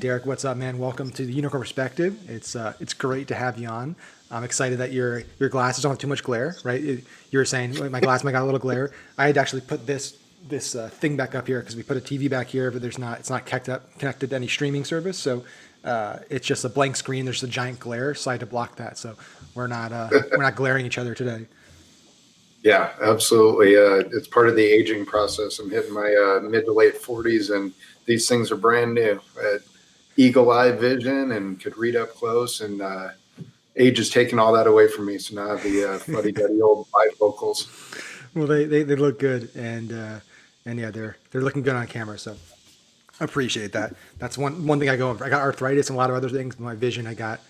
Derek, what's up, man? Welcome to the Unicorn Perspective. It's great to have you on. I'm excited that your glasses don't have too much glare, right? You were saying "Well, my glass might got a little glare. I had to actually put this thing back up here because we put a TV back here, but it's not connected to any streaming service, so it's just a blank screen. There's a giant glare, so I had to block that. So we're not glaring each other today. Yeah, absolutely. It's part of the aging process. I'm hitting my mid to late 40s, and these things are brand new. Eagle eye vision and could read up close, and age has taken all that away from me. So now I have the fuddy-duddy old bifocals. Well, they look good, and yeah, they're looking good on camera. So I appreciate that. That's one thing I go over. I got arthritis and a lot of other things, but my vision I got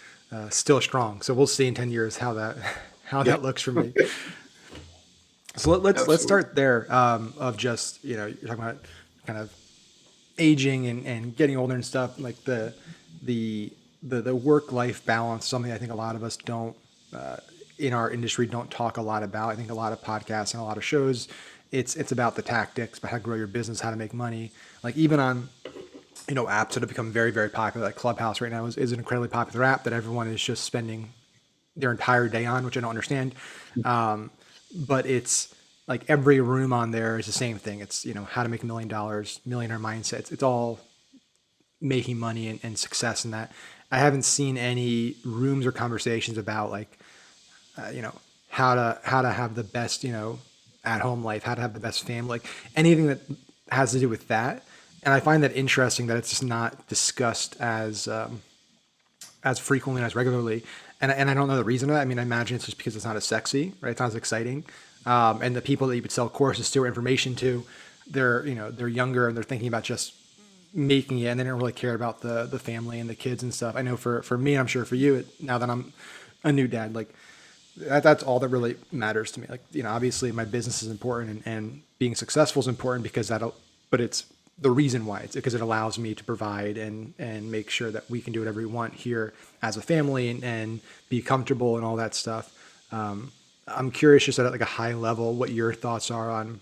still strong. So we'll see in 10 years how that how Yeah, that looks for me. So let's absolutely. start there of just you're talking about kind of aging and getting older and stuff like the the work life balance, something I think a lot of us don't uh, in our industry don't talk a lot about. I think a lot of podcasts and a lot of shows, it's about the tactics, about how to grow your business, how to make money. Like even on apps that have become very very popular, like Clubhouse right now is an incredibly popular app that everyone is just spending their entire day on, which I don't understand. Um, but it's like every room on there is the same thing. It's how to make $1 million, millionaire mindset. It's all making money and success in that. I haven't seen any rooms or conversations about like how to have the best at home life, how to have the best family, like anything that has to do with that. And I find that interesting that it's just not discussed as frequently and as regularly. And I don't know the reason for that. I mean, I imagine it's just because it's not as sexy, right? It's not as exciting. And the people that you would sell courses to or information to, they're younger and they're thinking about just making it, and they don't really care about the family and the kids and stuff. I know for me, I'm sure for you, now that I'm a new dad, like that's all that really matters to me. Like, obviously my business is important and being successful is important because but it's the reason why it's because it allows me to provide and make sure that we can do whatever we want here as a family and be comfortable and all that stuff. I'm curious just at like a high level, what your thoughts are on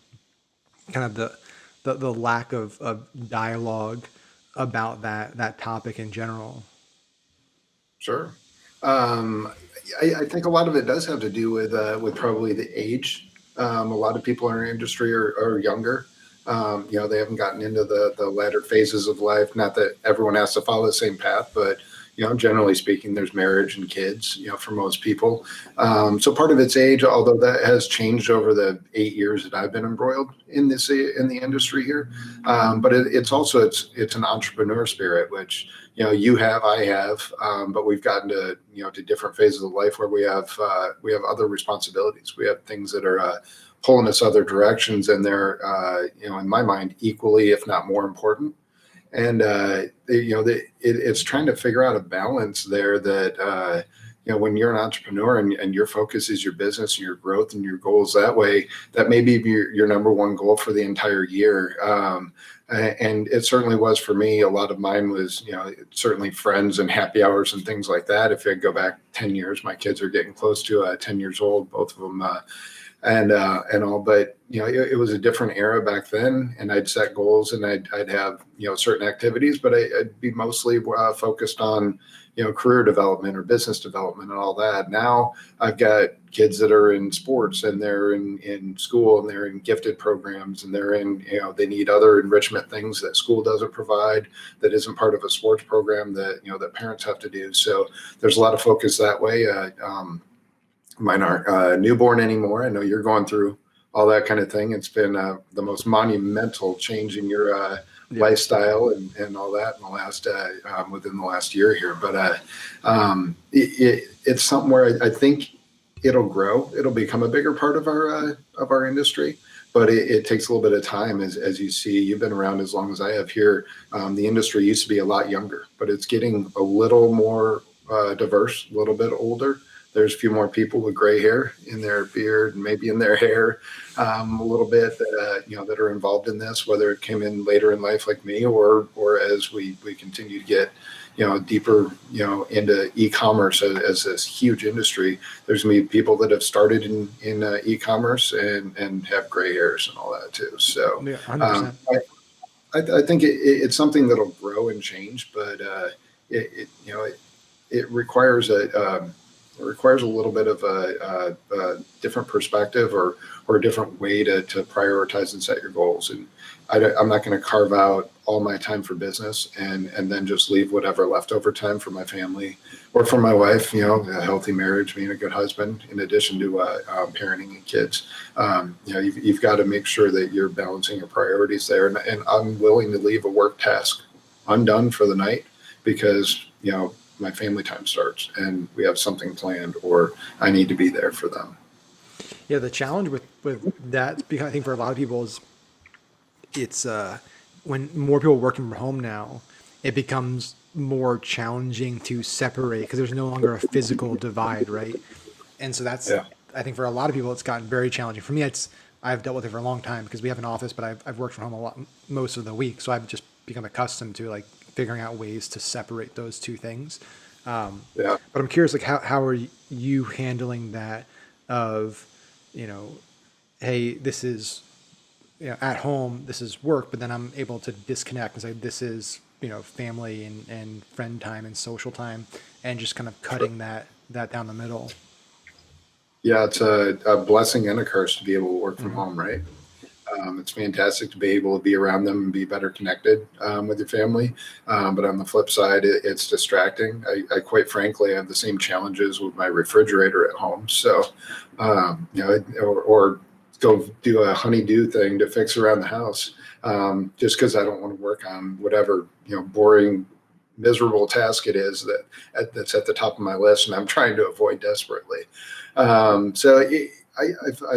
kind of the lack of dialogue about that topic in general. Sure. Um, I think a lot of it does have to do with probably the age. A lot of people in our industry are younger. They haven't gotten into the latter phases of life. Not that everyone has to follow the same path, but generally speaking, there's marriage and kids. For most people. So part of it's age, although that has changed over the 8 years that I've been embroiled in the industry here. But it's an entrepreneur spirit, which you have, I have, but we've gotten to different phases of life where we have other responsibilities. We have things that are pulling us other directions, and they're in my mind equally, if not more important. And it's trying to figure out a balance there that when you're an entrepreneur and your focus is your business and your growth and your goals that way, that may be your number one goal for the entire year. And it certainly was for me. A lot of mine was, certainly friends and happy hours and things like that. If I go back 10 years, my kids are getting close to 10 years old, both of them, and all. But it was a different era back then, and I'd set goals and I'd have certain activities, but I'd be mostly focused on career development or business development and all that. Now I've got kids that are in sports and they're in school and they're in gifted programs and they're in they need other enrichment things that school doesn't provide, that isn't part of a sports program that that parents have to do. So there's a lot of focus that way. Mine aren't newborn anymore. I know you're going through all that kind of thing. It's been the most monumental change in your Yeah. lifestyle and all that in the last within the last year here. But it's something where I think it'll grow. It'll become a bigger part of our industry. But it takes a little bit of time, as you see. You've been around as long as I have here. The industry used to be a lot younger, but it's getting a little more diverse, a little bit older. There's a few more people with gray hair in their beard and maybe in their hair, a little bit that are involved in this, whether it came in later in life like me or as we continue to get deeper into e-commerce as this huge industry. There's gonna be people that have started in e-commerce and have gray hairs and all that too. So Yeah, 100%. I think it's something that'll grow and change, but it requires it requires a little bit of a different perspective or a different way to prioritize and set your goals. And I'm not going to carve out all my time for business and then just leave whatever leftover time for my family or for my wife. A healthy marriage, being a good husband, in addition to parenting and kids. You've got to make sure that you're balancing your priorities there. And I'm willing to leave a work task undone for the night because my family time starts and we have something planned or I need to be there for them. Yeah, the challenge with that, because I think for a lot of people is it's when more people are working from home now, it becomes more challenging to separate because there's no longer a physical divide, right? And so that's, Yeah. I think for a lot of people, it's gotten very challenging. For me, I've dealt with it for a long time because we have an office, but I've worked from home a lot most of the week, so I've just become accustomed to like figuring out ways to separate those two things. Yeah. But I'm curious, like how are you handling that? Of, you know, hey, this is at home, this is work, but then I'm able to disconnect and say this is family and friend time and social time, and just kind of cutting that down the middle. Yeah, it's a blessing and a curse to be able to work from Hmm. home, right? It's fantastic to be able to be around them and be better connected with your family. But on the flip side, it's distracting. I quite frankly have the same challenges with my refrigerator at home. So, or go do a honeydew thing to fix around the house just because I don't want to work on whatever, boring, miserable task it is that's at the top of my list and I'm trying to avoid desperately. So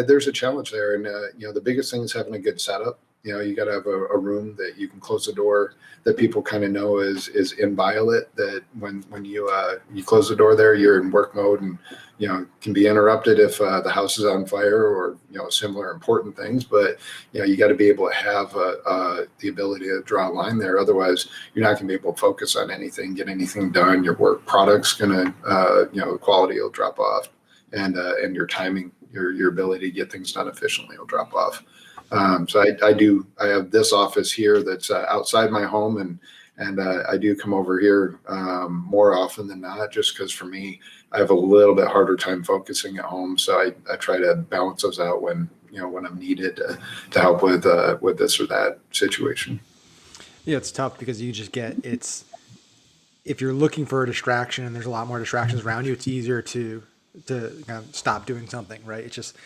there's a challenge there, and the biggest thing is having a good setup. You got to have a room that you can close the door that people kind of know is inviolate. That when you close the door there, you're in work mode, and can be interrupted if the house is on fire or similar important things. But you got to be able to have the ability to draw a line there. Otherwise, you're not going to be able to focus on anything, get anything done. Your work product's going to quality will drop off, and your timing, your ability to get things done efficiently will drop off. So I have this office here that's outside my home, and I do come over here more often than not, just because for me, I have a little bit harder time focusing at home. So I try to balance those out when I'm needed to help with this or that situation. Yeah, it's tough because you just get it's if you're looking for a distraction and there's a lot more distractions around you, it's easier to kind of stop doing something, right? It's just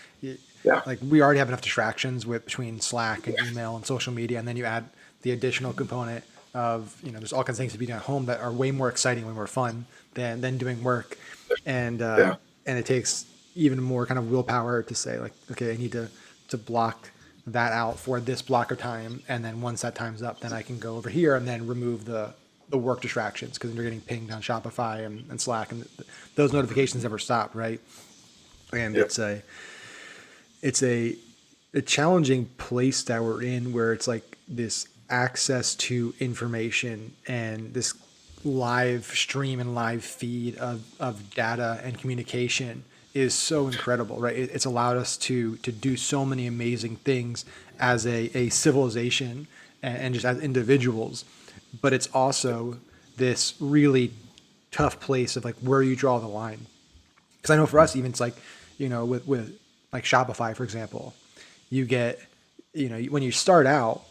Yeah. like we already have enough distractions with between Slack and email and social media, and then you add the additional component of there's all kinds of things to be done at home that are way more exciting, way more fun than doing work, and Yeah. and it takes even more kind of willpower to say like, okay, I need to block that out for this block of time, and then once that time's up, then I can go over here and then remove the work distractions because you're getting pinged on Shopify and Slack, and those notifications never stop, right? And Yeah. it's a challenging place that we're in where it's like this access to information and this live stream and live feed of data and communication is so incredible, right? It's allowed us to do so many amazing things as a civilization and just as individuals, but it's also this really tough place of like where you draw the line. Because I know for us, even it's like, with like Shopify, for example, you get, when you start out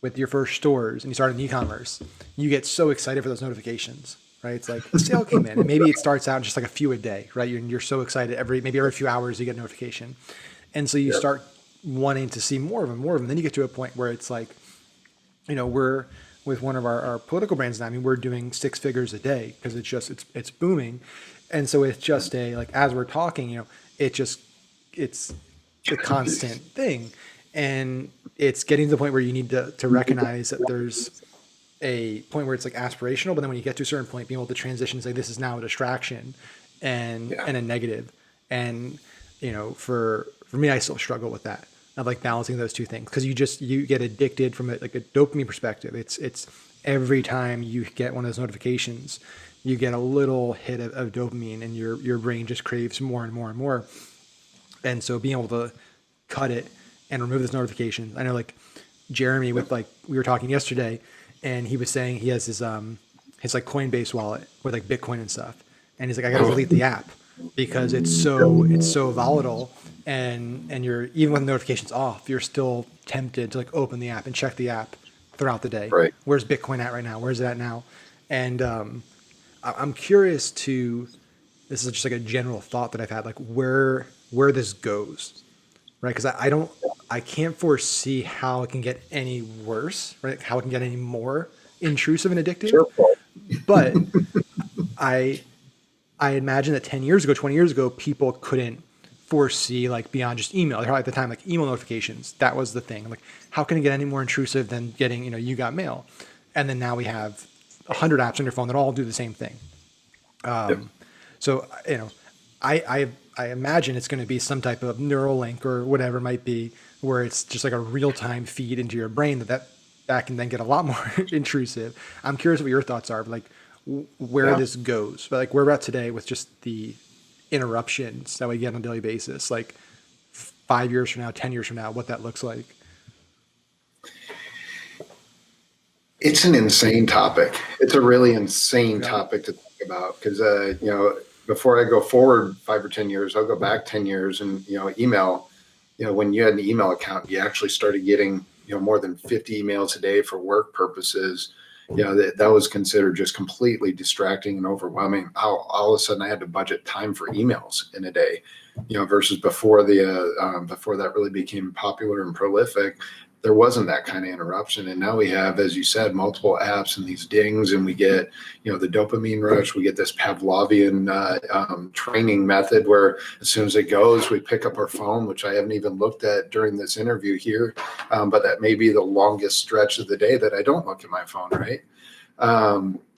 with your first stores and you start in e-commerce, you get so excited for those notifications, right? It's like the sale came in, and maybe it starts out just like a few a day, right? You're so excited maybe every few hours you get a notification, and so you Yeah. start wanting to see more of them, more of them. Then you get to a point where it's like, we're with one of our political brands now. I mean, we're doing six figures a day because it's booming, and so it's just a like as we're talking, it just it's a constant thing, and it's getting to the point where you need to recognize that there's a point where it's like aspirational, but then when you get to a certain point, being able to transition and say this is now a distraction Yeah. and a negative, and for me, I still struggle with that of like balancing those two things because you get addicted from like a dopamine perspective. It's every time you get one of those notifications, you get a little hit of dopamine, and your brain just craves more and more and more. And so being able to cut it and remove this notification, I know like Jeremy with like, we were talking yesterday, and he was saying he has his like Coinbase wallet with like Bitcoin and stuff. And he's like, I got to delete the app because it's so volatile. And you're, even with notifications off, you're still tempted to like open the app and check the app throughout the day. Right. Where's Bitcoin at right now? Where's it at now? And I'm curious to, this is just like a general thought that I've had, like where this goes, right? Because I can't foresee how it can get any worse, right? How it can get any more intrusive and addictive. Sure. But I imagine that 10 years ago, 20 years ago, people couldn't foresee like beyond just email. At the time, like email notifications, that was the thing. Like, how can it get any more intrusive than getting, you got mail? And then now we have 100 apps on your phone that all do the same thing. So, I imagine it's going to be some type of neural link or whatever it might be, where it's just like a real-time feed into your brain that can then get a lot more intrusive. I'm curious what your thoughts are, like where this goes, but like where we're at today with just the interruptions that we get on a daily basis, like 5 years from now, 10 years from now, what that looks like. It's an insane topic. It's a really insane topic to think about because, before I go forward 5 or 10 years, I'll go back 10 years and, email, when you had an email account, you actually started getting, more than 50 emails a day for work purposes. That was considered just completely distracting and overwhelming. How all of a sudden I had to budget time for emails in a day, versus before before that really became popular and prolific. There wasn't that kind of interruption. And now we have, as you said, multiple apps and these dings, and we get, the dopamine rush. We get this Pavlovian training method where as soon as it goes, we pick up our phone, which I haven't even looked at during this interview here. But that may be the longest stretch of the day that I don't look at my phone, right?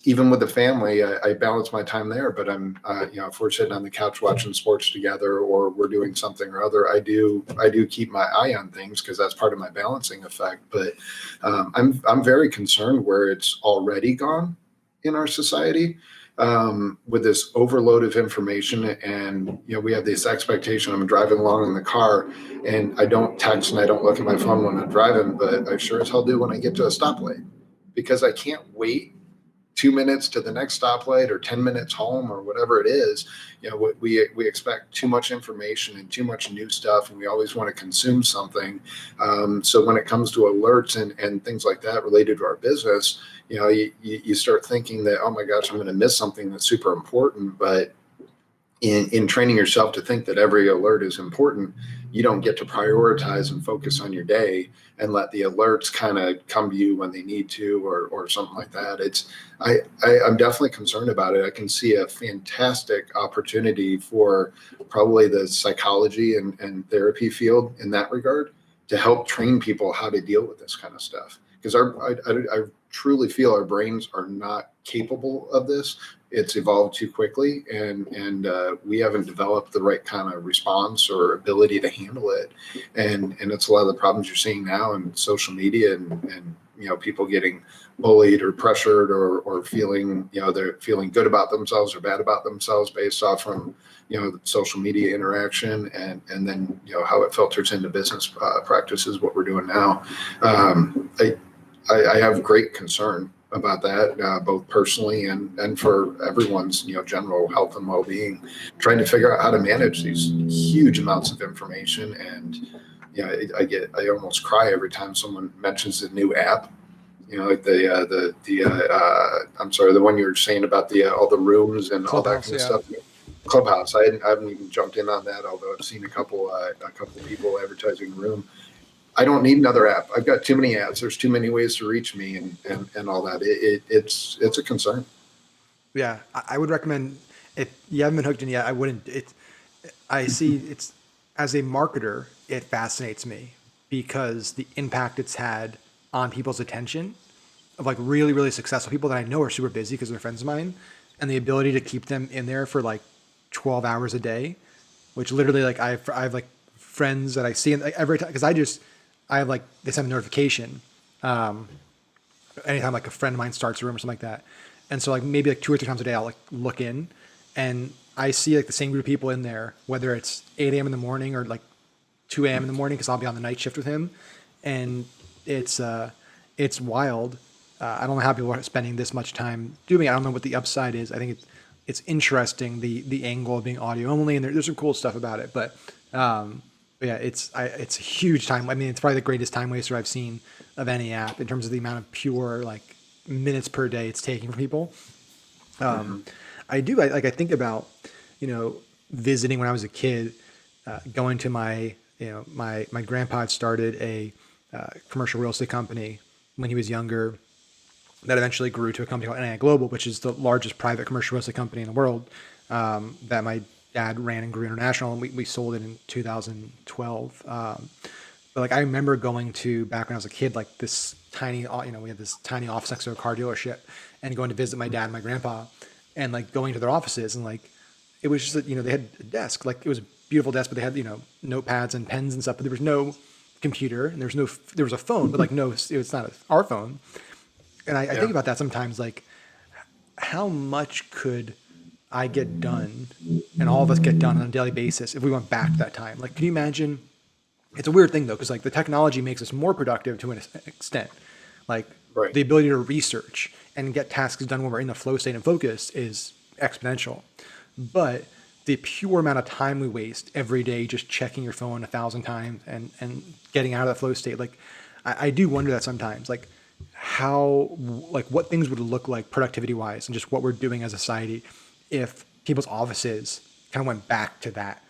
Even with the family, I balance my time there, but I'm, if we're sitting on the couch watching sports together or we're doing something or other, I do keep my eye on things because that's part of my balancing effect. But I'm very concerned where it's already gone in our society with this overload of information. And, we have this expectation. I'm driving along in the car and I don't text and I don't look at my phone when I'm driving, but I sure as hell do when I get to a stoplight because I can't wait 2 minutes to the next stoplight or 10 minutes home or whatever it is. We expect too much information and too much new stuff, and we always want to consume something. So when it comes to alerts and things like that related to our business, you start thinking that, oh my gosh, I'm going to miss something that's super important. But in training yourself to think that every alert is important, you don't get to prioritize and focus on your day and let the alerts kind of come to you when they need to or something like that. I'm definitely concerned about it. I can see a fantastic opportunity for probably the psychology and therapy field in that regard to help train people how to deal with this kind of stuff. Because I truly feel our brains are not capable of this. It's evolved too quickly, and we haven't developed the right kind of response or ability to handle it. And it's a lot of the problems you're seeing now in social media and people getting bullied or pressured or feeling, they're feeling good about themselves or bad about themselves based off from, social media interaction and then, how it filters into business practices, what we're doing now. I have great concern about that, both personally and for everyone's, general health and well-being, trying to figure out how to manage these huge amounts of information. And, I almost cry every time someone mentions a new app, like the one you were saying about all the rooms and all that kind of stuff. Clubhouse. I haven't even jumped in on that, although I've seen a couple people advertising a room. I don't need another app. I've got too many apps. There's too many ways to reach me and all that. It's a concern. Yeah, I would recommend, if you haven't been hooked in yet, I wouldn't. I see it's, as a marketer, it fascinates me because the impact it's had on people's attention of like really, really successful people that I know are super busy because they're friends of mine, and the ability to keep them in there for like 12 hours a day, which literally like I have like friends that I see like every time, because I have like, they send a notification anytime like a friend of mine starts a room or something like that. And so like maybe like 2 or 3 times a day, I'll like look in and I see like the same group of people in there, whether it's 8 a.m. in the morning or like 2 a.m. in the morning, because I'll be on the night shift with him. And it's wild. I don't know how people are spending this much time doing it. I don't know what the upside is. I think it's interesting, the angle of being audio only, and there's some cool stuff about it. But yeah, it's a huge time. I mean, it's probably the greatest time waster I've seen of any app in terms of the amount of pure like minutes per day it's taking from people. I think about, visiting when I was a kid, going to my grandpa had started a commercial real estate company when he was younger that eventually grew to a company called NI Global, which is the largest private commercial real estate company in the world, that my dad ran and grew international, and we sold it in 2012. But like I remember going to, back when I was a kid, like this tiny, we had this tiny office next to a car dealership, and going to visit my dad and my grandpa, and like going to their offices, and like it was just that, they had a desk, like it was a beautiful desk, but they had notepads and pens and stuff, but there was no computer, and there was a phone, but like no, it's not our phone. And I think about that sometimes, like how much could I get done, and all of us get done on a daily basis if we went back to that time? Like, can you imagine? It's a weird thing though, because like the technology makes us more productive to an extent. Like Right. the ability to research and get tasks done when we're in the flow state and focus is exponential. But the pure amount of time we waste every day just checking your phone 1,000 times and getting out of that flow state, like I do wonder that sometimes, like how, like what things would look like productivity wise and just what we're doing as a society if people's offices kind of went back to that,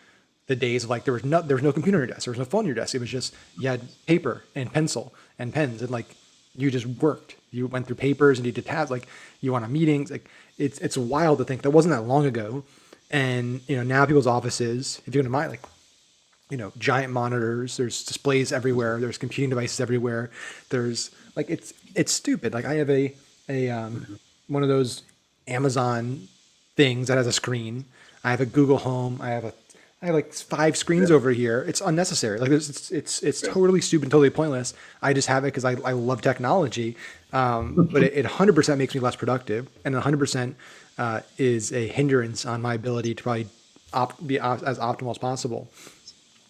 the days of like there was no computer on your desk, there was no phone on your desk, it was just you had paper and pencil and pens, and like you just worked, you went through papers and you did tabs, like you went on meetings, like it's wild to think that wasn't that long ago. And now people's offices, if you go to my, like giant monitors, there's displays everywhere, there's computing devices everywhere, there's like it's stupid. Like I have a one of those Amazon things that has a screen, I have a Google Home, I have like 5 screens over here. It's unnecessary. Like it's totally stupid, totally pointless. I just have it because I love technology. But it 100% makes me less productive, and 100% is a hindrance on my ability to probably be as optimal as possible.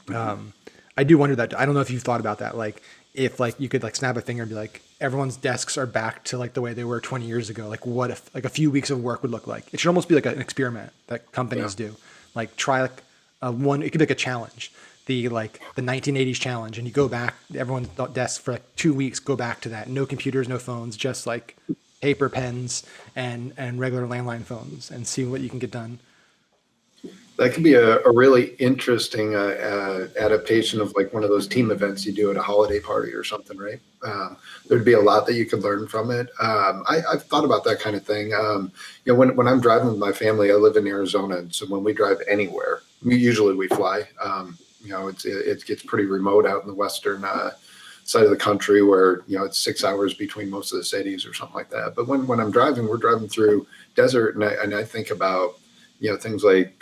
I do wonder that. I don't know if you've thought about that. Like if like you could like snap a finger and be like, everyone's desks are back to like the way they were 20 years ago. Like what if like a few weeks of work would look like? It should almost be like an experiment that companies do. Like try like it could be like a challenge, the 1980s challenge, and you go back, everyone's desk for like 2 weeks, go back to that. No computers, no phones, just like paper, pens, and regular landline phones, and see what you can get done. That could be a really interesting adaptation of like one of those team events you do at a holiday party or something, right? There'd be a lot that you could learn from it. I've thought about that kind of thing. When I'm driving with my family, I live in Arizona, and so when we drive anywhere, usually we fly. It gets pretty remote out in the western side of the country where it's 6 hours between most of the cities or something like that. But when I'm driving, we're driving through desert, and I think about things like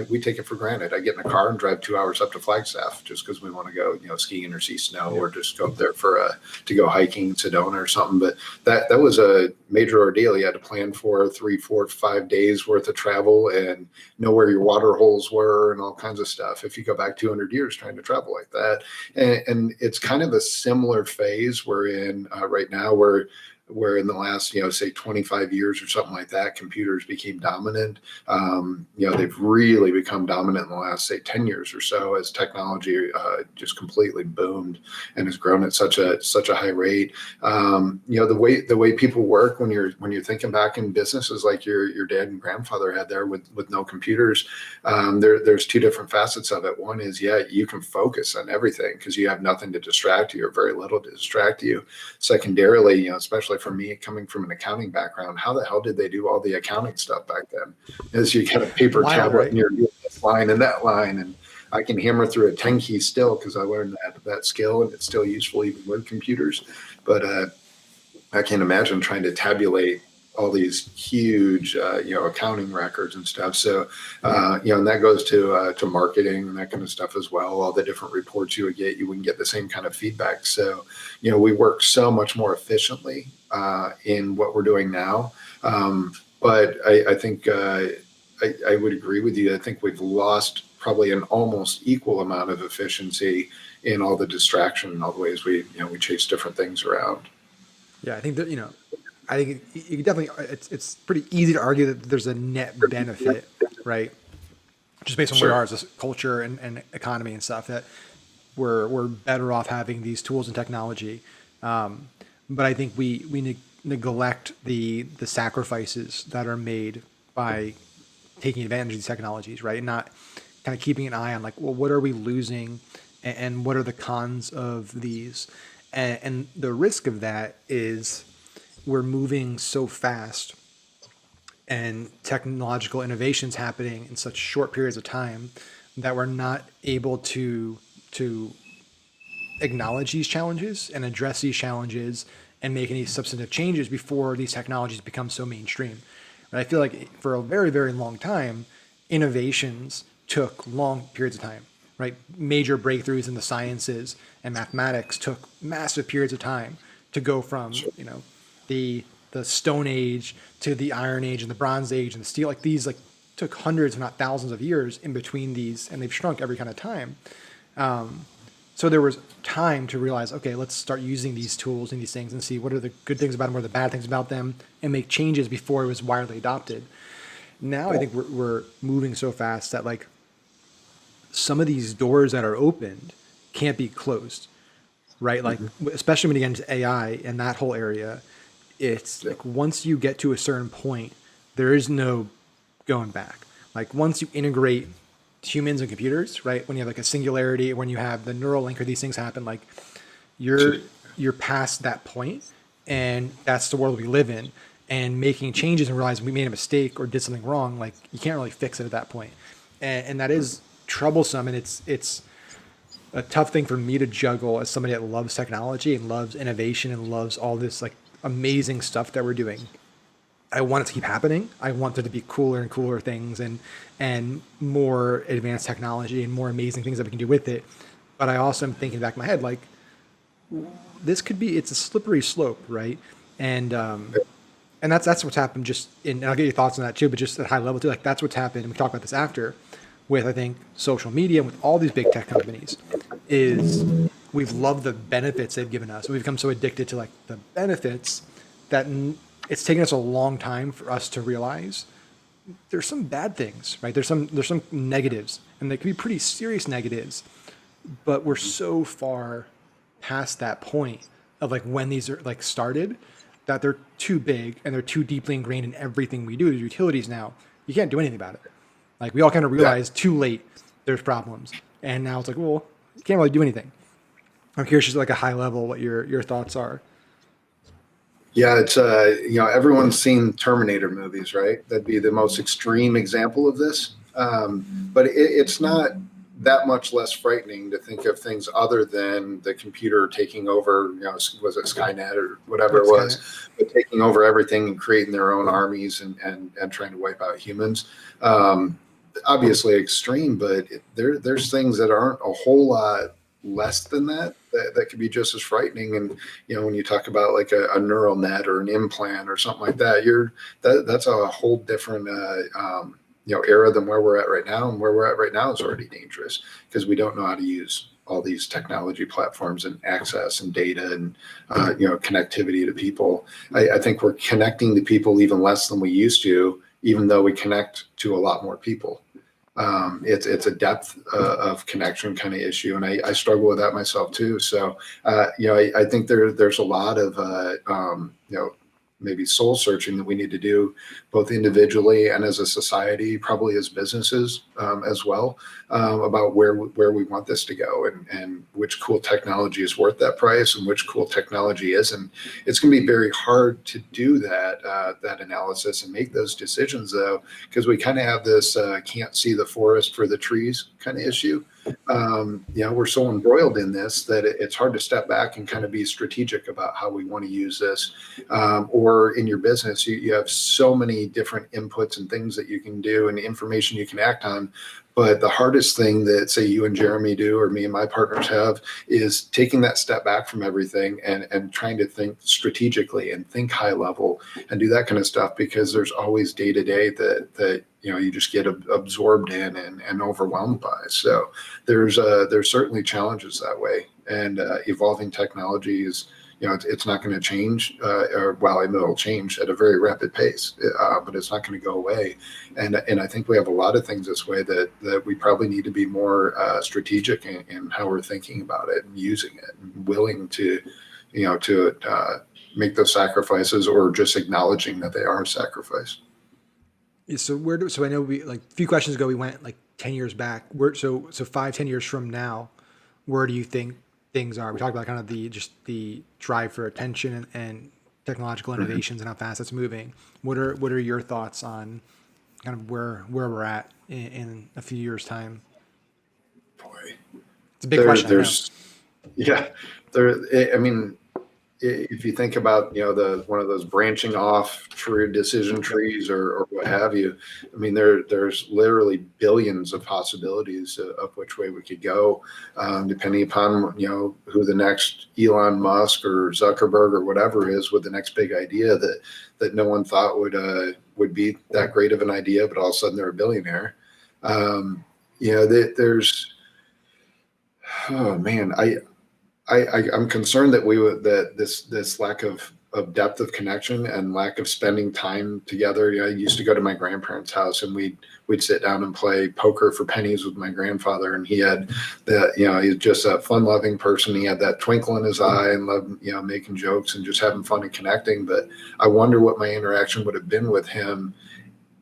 we take it for granted. I get in a car and drive 2 hours up to Flagstaff just because we want to go, skiing or see snow, or just go up there to go hiking in Sedona or something. But that was a major ordeal. You had to plan for 3, 4, 5 days worth of travel and know where your water holes were and all kinds of stuff. If you go back 200 years trying to travel like that, and it's kind of a similar phase we're in right now, where in the last, say 25 years or something like that, computers became dominant. They've really become dominant in the last, say 10 years or so, as technology just completely boomed and has grown at such a high rate. The way people work when you're thinking back in businesses like your dad and grandfather had there with no computers, there's 2 different facets of it. One is, you can focus on everything because you have nothing to distract you, or very little to distract you. Secondarily, especially for me coming from an accounting background, how the hell did they do all the accounting stuff back then? Is you get a paper tablet, right, and you're doing this line and that line, and I can hammer through a 10 key still because I learned that skill, and it's still useful even with computers. But I can't imagine trying to tabulate all these huge, accounting records and stuff. So, and that goes to marketing and that kind of stuff as well. All the different reports you wouldn't get the same kind of feedback. So, we work so much more efficiently in what we're doing now. But I think I would agree with you. I think we've lost probably an almost equal amount of efficiency in all the distraction and all the ways we chase different things around. Yeah, I think that I think you can definitely it's pretty easy to argue that there's a net benefit, right? Just based on where we Sure. are as a culture and economy and stuff, that we're better off having these tools and technology. But I think we neglect the sacrifices that are made by taking advantage of these technologies, right? And not kind of keeping an eye on like, well, what are we losing, and what are the cons of these? And the risk of that is we're moving so fast and technological innovations happening in such short periods of time that we're not able to acknowledge these challenges and address these challenges and make any substantive changes before these technologies become so mainstream. And I feel like for a very, very long time, innovations took long periods of time, right? Major breakthroughs in the sciences and mathematics took massive periods of time to go from, the Stone Age to the Iron Age and the Bronze Age and the Steel. Like these, like took hundreds, if not thousands, of years in between these, and they've shrunk every kind of time. So there was time to realize, okay, let's start using these tools and these things and see what are the good things about them, what are the bad things about them, and make changes before it was widely adopted. Now I think we're moving so fast that like some of these doors that are opened can't be closed, right? Like especially when you get into AI and that whole area, it's like once you get to a certain point, there is no going back. Like once you integrate humans and computers, right? When you have like a singularity, when you have the neural link or these things happen, like you're you're past that point, and that's the world we live in. And making changes and realizing we made a mistake or did something wrong, like you can't really fix it at that point, and that is troublesome, and it's a tough thing for me to juggle as somebody that loves technology and loves innovation and loves all this like amazing stuff that we're doing. I want it to keep happening. I want there to be cooler and cooler things and more advanced technology and more amazing things that we can do with it. But I also am thinking back in my head like this could be, it's a slippery slope, right? And and that's what's happened. Just in, and I'll get your thoughts on that too, but just at high level too. Like that's what's happened, and we talk about this after with I think social media and with all these big tech companies is we've loved the benefits they've given us. We've become so addicted to like the benefits that it's taken us a long time for us to realize there's some bad things, right? There's some negatives, and they can be pretty serious negatives, but we're so far past that point of like when these are like started that they're too big and they're too deeply ingrained in everything we do as utilities now. You can't do anything about it. Like we all kind of realize too late there's problems, and now it's like, well, you can't really do anything. I'm curious, just like a high level, what your thoughts are. Yeah, it's everyone's seen Terminator movies, right? That'd be the most extreme example of this. But it's not that much less frightening to think of things other than the computer taking over. Was it Skynet or whatever it That's kind of was, but taking over everything and creating their own armies and trying to wipe out humans. Obviously extreme, but there's things that aren't a whole lot less than that could be just as frightening. And when you talk about like a neural net or an implant or something like that, that's a whole different era than where we're at right now. And where we're at right now is already dangerous because we don't know how to use all these technology platforms and access and data and connectivity to people. I think we're connecting to people even less than we used to, even though we connect to a lot more people. It's a depth of connection kind of issue, and I struggle with that myself too. So I think there's a lot of maybe soul searching that we need to do both individually and as a society, probably as businesses as well, about where we want this to go and which cool technology is worth that price and which cool technology isn't. It's going to be very hard to do that analysis and make those decisions though, because we kind of have this can't see the forest for the trees kind of issue. We're so embroiled in this that it's hard to step back and kind of be strategic about how we want to use this. Or in your business, you have so many different inputs and things that you can do and information you can act on. But the hardest thing that, say, you and Jeremy do, or me and my partners have, is taking that step back from everything and trying to think strategically and think high level and do that kind of stuff, because there's always day to day that you just get absorbed in and overwhelmed by. So there's certainly challenges that way, and evolving technology is, it's not going to change, it'll change at a very rapid pace, but it's not going to go away. And I think we have a lot of things this way that we probably need to be more strategic in how we're thinking about it and using it, and willing to, make those sacrifices, or just acknowledging that they are a sacrifice. Yeah, so I know a few questions ago we went like 10 years back. So 5, 10 years from now, where do you think things are? We talked about kind of the drive for attention and technological innovations and how fast it's moving. What are your thoughts on kind of where we're at in a few years' time? Boy, It's a big question. There's, yeah, I mean, if you think about, one of those branching off tree decision trees, or what have you, I mean, there's literally billions of possibilities of which way we could go, depending upon, who the next Elon Musk or Zuckerberg or whatever is with the next big idea that no one thought would be that great of an idea, but all of a sudden they're a billionaire. There's, oh man, I'm concerned that this lack of depth of connection and lack of spending time together. I used to go to my grandparents' house, and we'd sit down and play poker for pennies with my grandfather, and he had he's just a fun-loving person. He had that twinkle in his eye and loved, making jokes and just having fun and connecting. But I wonder what my interaction would have been with him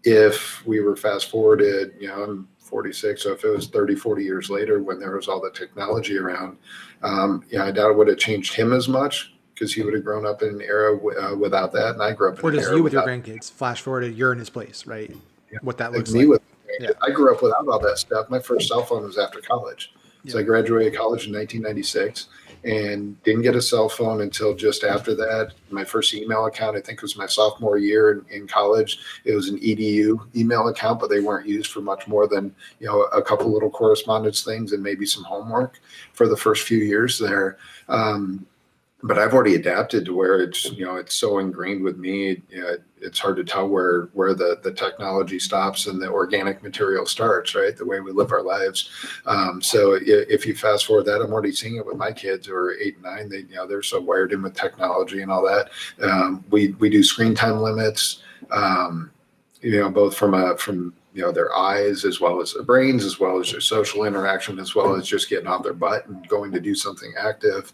if we were fast forwarded, I'm 46. So if it was 30, 40 years later, when there was all the technology around, I doubt it would have changed him as much, because he would have grown up in an era without that. And I grew up in Or an just era you with your without, grandkids, flash forwarded, you're in his place, right? What that like looks me like. with, I grew up without all that stuff. My first cell phone was after college. So I graduated college in 1996 and didn't get a cell phone until just after that. My first email account, I think, was my sophomore year in college. It was an EDU email account, but they weren't used for much more than, a couple little correspondence things and maybe some homework for the first few years there. But I've already adapted to where it's so ingrained with me. It's hard to tell where the technology stops and the organic material starts, right? The way we live our lives. So if you fast forward that, I'm already seeing it with my kids who are 8 and 9. They're so wired in with technology and all that. We do screen time limits, both from their eyes, as well as their brains, as well as their social interaction, as well as just getting off their butt and going to do something active.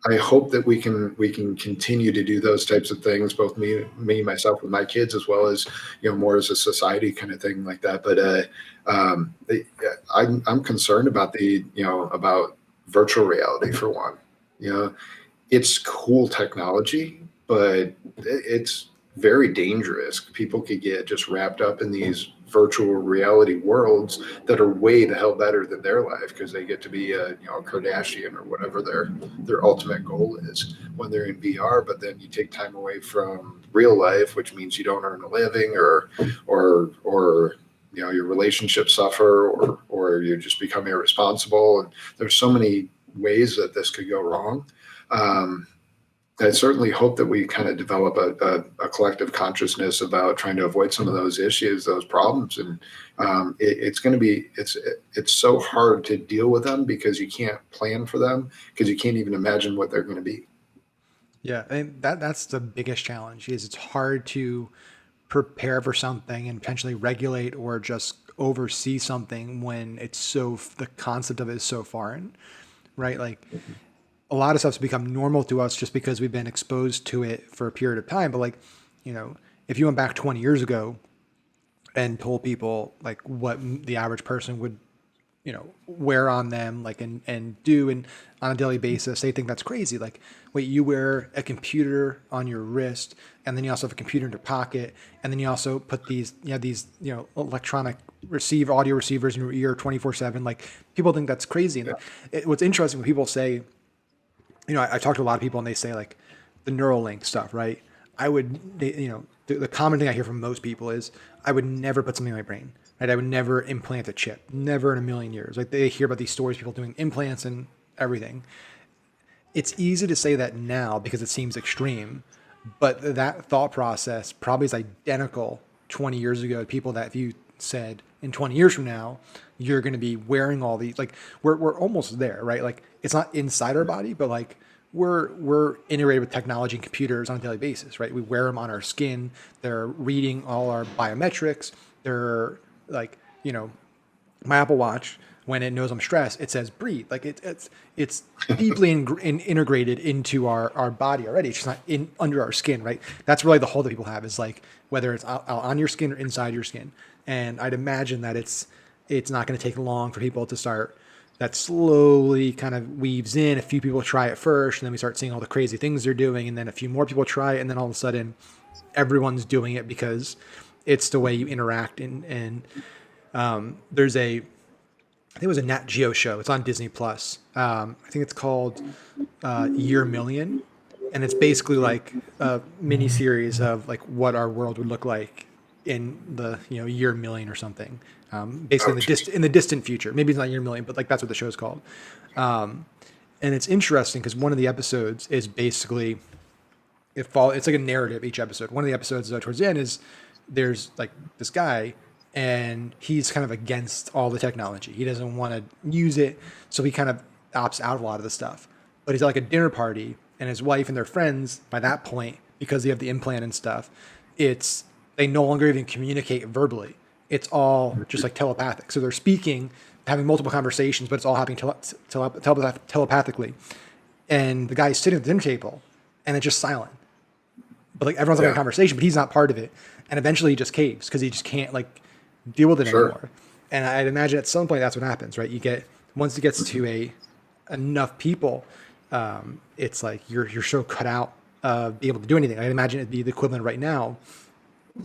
I hope that we can continue to do those types of things, both me myself with my kids, as well as more as a society kind of thing like that. But I'm concerned about about virtual reality, for one. It's cool technology, but it's very dangerous. People could get just wrapped up in these virtual reality worlds that are way the hell better than their life, because they get to be a Kardashian or whatever their ultimate goal is when they're in VR. But then you take time away from real life, which means you don't earn a living, or your relationships suffer, or you just become irresponsible. And there's so many ways that this could go wrong. I certainly hope that we kind of develop a collective consciousness about trying to avoid some of those issues, those problems. And it's so hard to deal with them, because you can't plan for them, because you can't even imagine what they're going to be. Yeah, and that's the biggest challenge. Is it's hard to prepare for something and potentially regulate or just oversee something when the concept of it is so foreign, right? Like, a lot of stuff's become normal to us just because we've been exposed to it for a period of time. But if you went back 20 years ago and told people like what the average person would, wear on them, like, and do and on a daily basis, they think that's crazy. Like, wait, you wear a computer on your wrist, and then you also have a computer in your pocket, and then you also put these electronic audio receivers in your ear 24/7. Like, people think that's crazy. And what's interesting when people say, I talk to a lot of people and they say like the Neuralink stuff, right? I would, the common thing I hear from most people is I would never put something in my brain, right? I would never implant a chip, never in a million years. Like they hear about these stories, people doing implants and everything. It's easy to say that now because it seems extreme, but that thought process probably is identical 20 years ago to people that if you said in 20 years from now, you're going to be wearing all these, like we're almost there, right? Like it's not inside our body, but like we're integrated with technology and computers on a daily basis, right? We wear them on our skin. They're reading all our biometrics. They're like, my Apple Watch, when it knows I'm stressed, it says breathe. Like it's deeply integrated into our body already. It's just not in under our skin, right? That's really the hole that people have is like whether it's on your skin or inside your skin. And I'd imagine that it's not going to take long for people to start. That slowly kind of weaves in. A few people try it first, and then we start seeing all the crazy things they're doing, and then a few more people try it, and then all of a sudden, everyone's doing it because it's the way you interact. There's a I think it was a Nat Geo show. It's on Disney Plus. I think it's called Year Million, and it's basically like a mini series of like what our world would look like in the year million or something. Basically Oh, in the distant future. Maybe it's not year million, but like that's what the show's called. And it's interesting because one of the episodes is basically it's like a narrative each episode. One of the episodes towards the end is there's like this guy and he's kind of against all the technology. He doesn't want to use it, so he kind of opts out of a lot of the stuff. But he's at like a dinner party, and his wife and their friends by that point, because they have the implant and stuff, it's they no longer even communicate verbally. It's all just like telepathic. So they're speaking, having multiple conversations, but it's all happening telepathically. And the guy's sitting at the dinner table, and it's just silent. But like everyone's having a yeah, conversation, but he's not part of it. And eventually he just caves because he just can't like deal with it sure. anymore. And I'd imagine at some point that's what happens, right? You get once it gets to a enough people, it's like you're so cut out of being able to do anything. I'd imagine it'd be the equivalent right now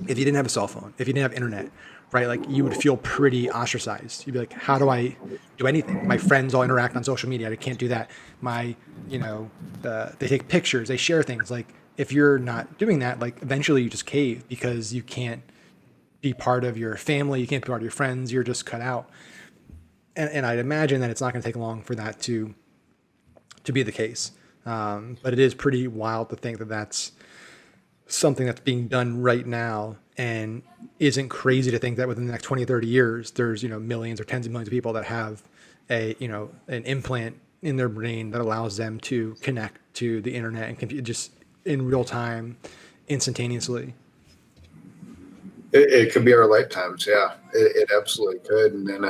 if you didn't have a cell phone, if you didn't have internet, right? Like you would feel pretty ostracized. You'd be like, how do I do anything? My friends all interact on social media. I can't do that. They take pictures, they share things. Like if you're not doing that, like eventually you just cave because you can't be part of your family. You can't be part of your friends. You're just cut out. And I'd imagine that it's not going to take long for that to be the case. But it is pretty wild to think that that's something that's being done right now and isn't crazy to think that within the next 20, 30 years, there's, millions or tens of millions of people that have an implant in their brain that allows them to connect to the internet and compute just in real time, instantaneously. It could be our lifetimes. Yeah, it absolutely could. And then,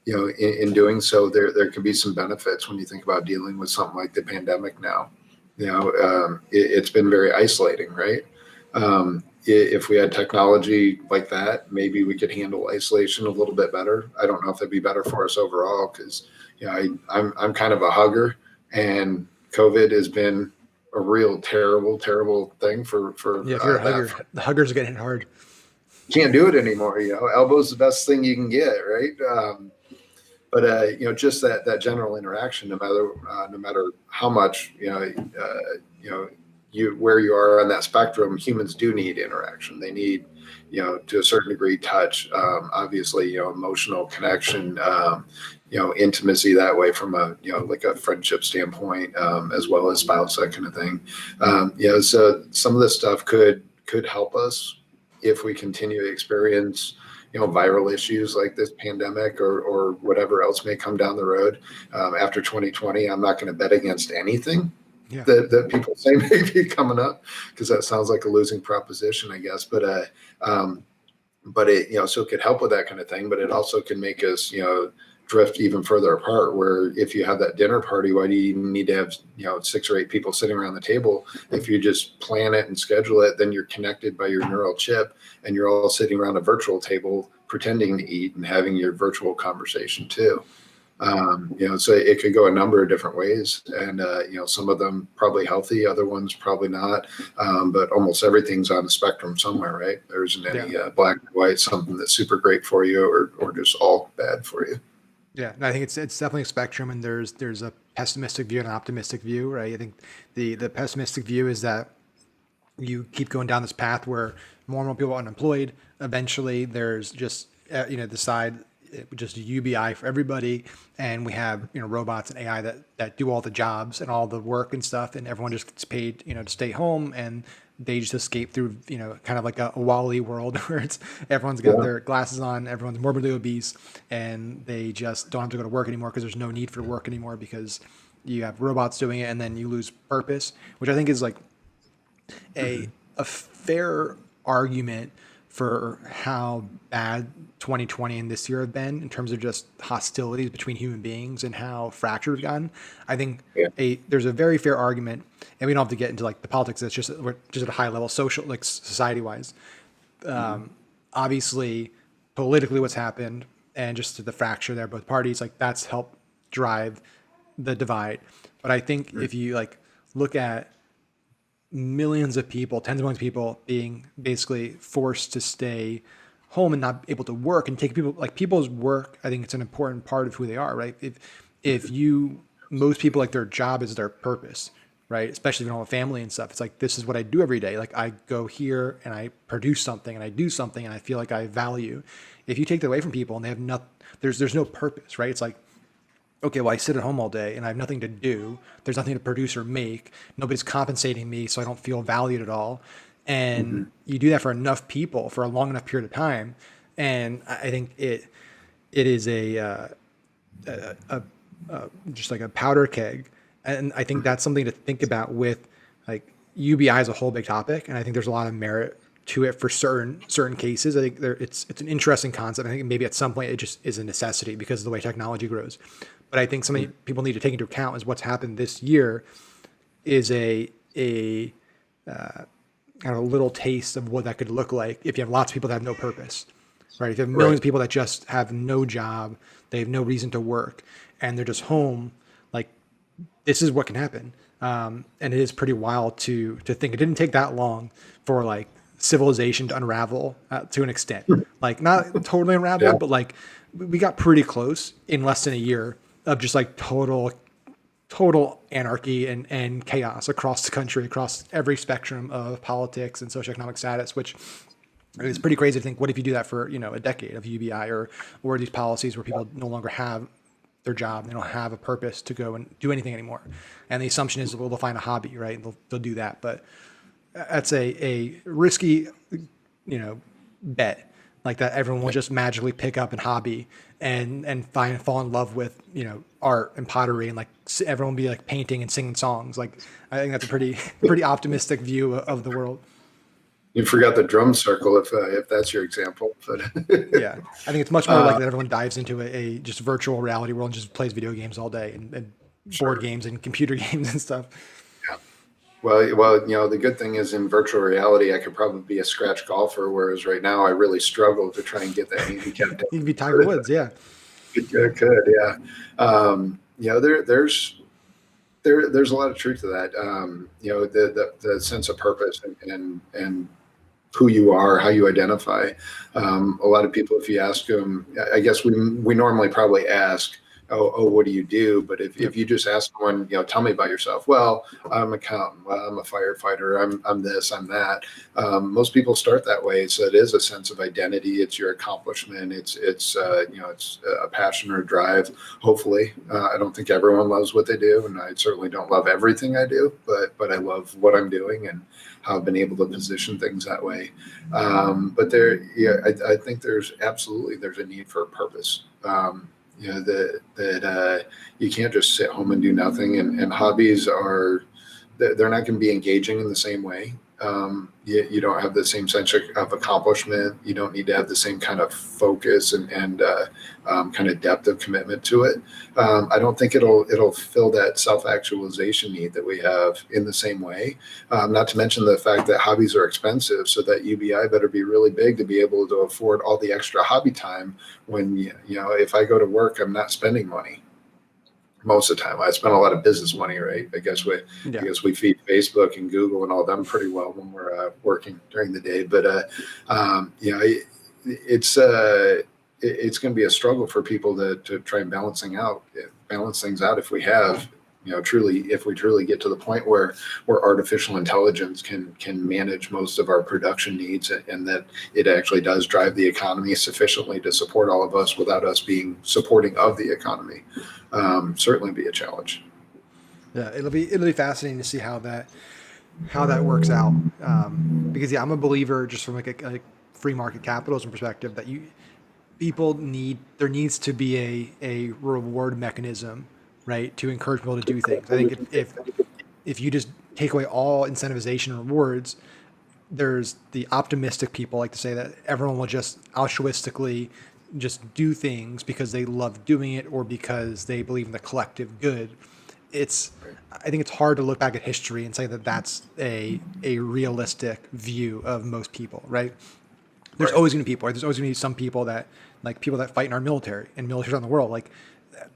in doing so, there could be some benefits when you think about dealing with something like the pandemic now. It's been very isolating, right? If we had technology like that, maybe we could handle isolation a little bit better. I don't know if it'd be better for us overall because, I'm kind of a hugger, and COVID has been a real terrible, terrible thing for Yeah, if you're a that. hugger, the huggers are getting hit hard. Can't do it anymore. Elbow's the best thing you can get, right? But just that general interaction, no matter how much you where you are on that spectrum, humans do need interaction. They need to a certain degree touch, obviously emotional connection, intimacy that way from a like a friendship standpoint, as well as spouse, that kind of thing. So some of this stuff could help us if we continue to experience viral issues like this pandemic or whatever else may come down the road after 2020. I'm not going to bet against anything Yeah. that people say may be coming up because that sounds like a losing proposition, I guess. But it so it could help with that kind of thing, but it also can make us drift even further apart. Where if you have that dinner party, why do you even need to have 6 or 8 people sitting around the table? If you just plan it and schedule it, then you're connected by your neural chip, and you're all sitting around a virtual table pretending to eat and having your virtual conversation too. So it could go a number of different ways, and some of them probably healthy, other ones probably not. But almost everything's on the spectrum somewhere, right? There isn't Yeah. any black and white, something that's super great for you or just all bad for you. Yeah, no, I think it's definitely a spectrum, and there's a pessimistic view and an optimistic view, right? I think the pessimistic view is that you keep going down this path where more and more people are unemployed. Eventually, there's just the side just UBI for everybody, and we have robots and AI that do all the jobs and all the work and stuff, and everyone just gets paid to stay home, and they just escape through kind of like a Wall-E world where it's everyone's got Yeah. their glasses on, everyone's morbidly obese, and they just don't have to go to work anymore because there's no need for work anymore because you have robots doing it, and then you lose purpose, which I think is like a Mhm. a fair argument for how bad 2020 and this year have been in terms of just hostilities between human beings and how fractured we've gotten. I think Yeah. there's a very fair argument, and we don't have to get into like the politics. That's just we're just at a high level, social, like society wise. Mhm. Obviously, politically, what's happened and just the fracture there, both parties, like that's helped drive the divide. But I think Mhm. if you like look at millions of people, tens of millions of people being basically forced to stay home and not able to work and take people like people's work. I think it's an important part of who they are, right? If you most people like their job is their purpose, right? Especially if you don't have a family and stuff. It's like this is what I do every day. Like I go here and I produce something and I do something and I feel like I value. If you take that away from people and they have not there's no purpose, right? It's like okay, well, I sit at home all day and I have nothing to do. There's nothing to produce or make. Nobody's compensating me, so I don't feel valued at all. And Mhm. you do that for enough people for a long enough period of time, and I think it is just like a powder keg. And I think Mhm. that's something to think about with like UBI is a whole big topic, and I think there's a lot of merit to it for certain cases. I think it's an interesting concept. I think maybe at some point it just is a necessity because of the way technology grows. But I think something people need to take into account is what's happened this year is a kind of a little taste of what that could look like if you have lots of people that have no purpose, right? If you have millions Right. of people that just have no job, they have no reason to work, and they're just home, like this is what can happen. And it is pretty wild to think it didn't take that long for like civilization to unravel to an extent. Like not totally Yeah. unravel, but like we got pretty close in less than a year of just like total anarchy and chaos across the country, across every spectrum of politics and socioeconomic status, which is pretty crazy to think. What if you do that for a decade of UBI or these policies where people no longer have their job, they don't have a purpose to go and do anything anymore, and the assumption is well they'll find a hobby, right? They'll do that, but that's a risky bet like that everyone will just magically pick up and hobby and fall in love with art and pottery and like everyone will be like painting and singing songs. Like I think that's a pretty optimistic view of the world. You forgot the drum circle if that's your example, but Yeah, I think it's much more uh, likely that everyone dives into a just virtual reality world and just plays video games all day and board sure. games and computer games and stuff. Yeah. Well, the good thing is in virtual reality, I could probably be a scratch golfer, whereas right now I really struggle to try and get that handicap down. You could be Tiger Woods, yeah. It could, yeah. There's a lot of truth to that. The sense of purpose and who you are, how you identify. A lot of people, if you ask them, I guess we normally probably ask, oh, what do you do? But if Yep. you just ask someone, tell me about yourself. Well, I'm an accountant. Well, I'm a firefighter. I'm this. I'm that. Most people start that way. So it is a sense of identity. It's your accomplishment. It's a passion or a drive. Hopefully, I don't think everyone loves what they do, and I certainly don't love everything I do. But I love what I'm doing and how I've been able to position things that way. But I think there's a need for a purpose. That you can't just sit home and do nothing. And hobbies they're not going to be engaging in the same way. You don't have the same sense of accomplishment. You don't need to have the same kind of focus and kind of depth of commitment to it. I don't think it'll fill that self actualization need that we have in the same way. Not to mention the fact that hobbies are expensive, so that UBI better be really big to be able to afford all the extra hobby time. When if I go to work, I'm not spending money most of the time. I spend a lot of business money, right? I Yeah. guess we feed Facebook and Google and all them pretty well when we're working during the day. But it's it's going to be a struggle for people to try and balance things out if we have truly, if we truly get to the point where artificial intelligence can manage most of our production needs, and that it actually does drive the economy sufficiently to support all of us without us being supporting of the economy, certainly be a challenge. Yeah, it'll be fascinating to see how that works out. Because yeah, I'm a believer just from like free market capitalism perspective that there needs to be a reward mechanism, right, to encourage people to do things. I think if you just take away all incentivization and rewards, there's the optimistic people like to say that everyone will just altruistically just do things because they love doing it or because they believe in the collective good. It's I think it's hard to look back at history and say that that's a realistic view of most people, right? There's Right. always going to be people. Right? There's always going to be some people that like people that fight in our military and militaries around the world. Like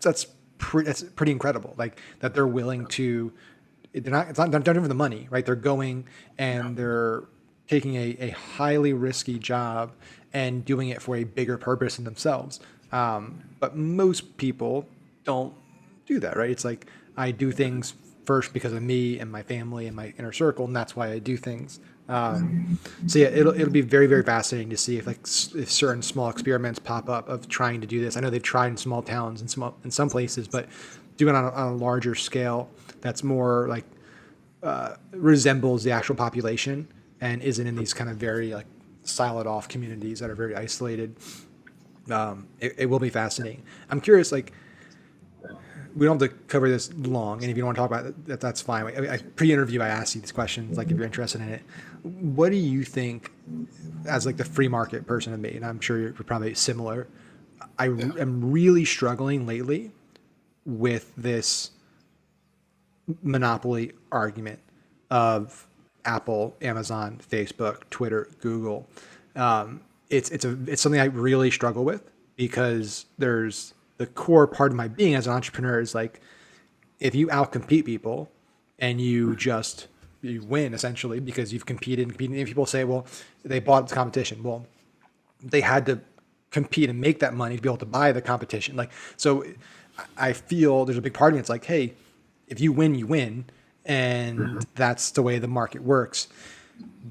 that's pretty incredible. Like that they're willing to. They're not. It's not. They're not doing it for the money, right? They're going and they're taking a highly risky job and doing it for a bigger purpose than themselves. But most people don't do that, right? It's like I do things first because of me and my family and my inner circle, and that's why I do things. So yeah, it'll be very very fascinating to see if if certain small experiments pop up of trying to do this. I know they've tried in small towns and in some places, but doing it on a larger scale that's more like resembles the actual population and isn't in these kind of very like siloed off communities that are very isolated. It will be fascinating. I'm curious, like we don't have to cover this long, and if you don't want to talk about it, that's fine. Pre-interview, I asked you these questions, like if you're interested in it. What do you think, as like the free market person of me, and I'm sure you're probably similar. I Yeah. am really struggling lately with this monopoly argument of Apple, Amazon, Facebook, Twitter, Google. It's something I really struggle with because there's the core part of my being as an entrepreneur is like if you outcompete people and you win essentially because you've competed, and people say, well, they bought the competition. Well, they had to compete and make that money to be able to buy the competition. Like, so I feel there's a big part of me. It's like, hey, if you win, you win. And that's the way the market works.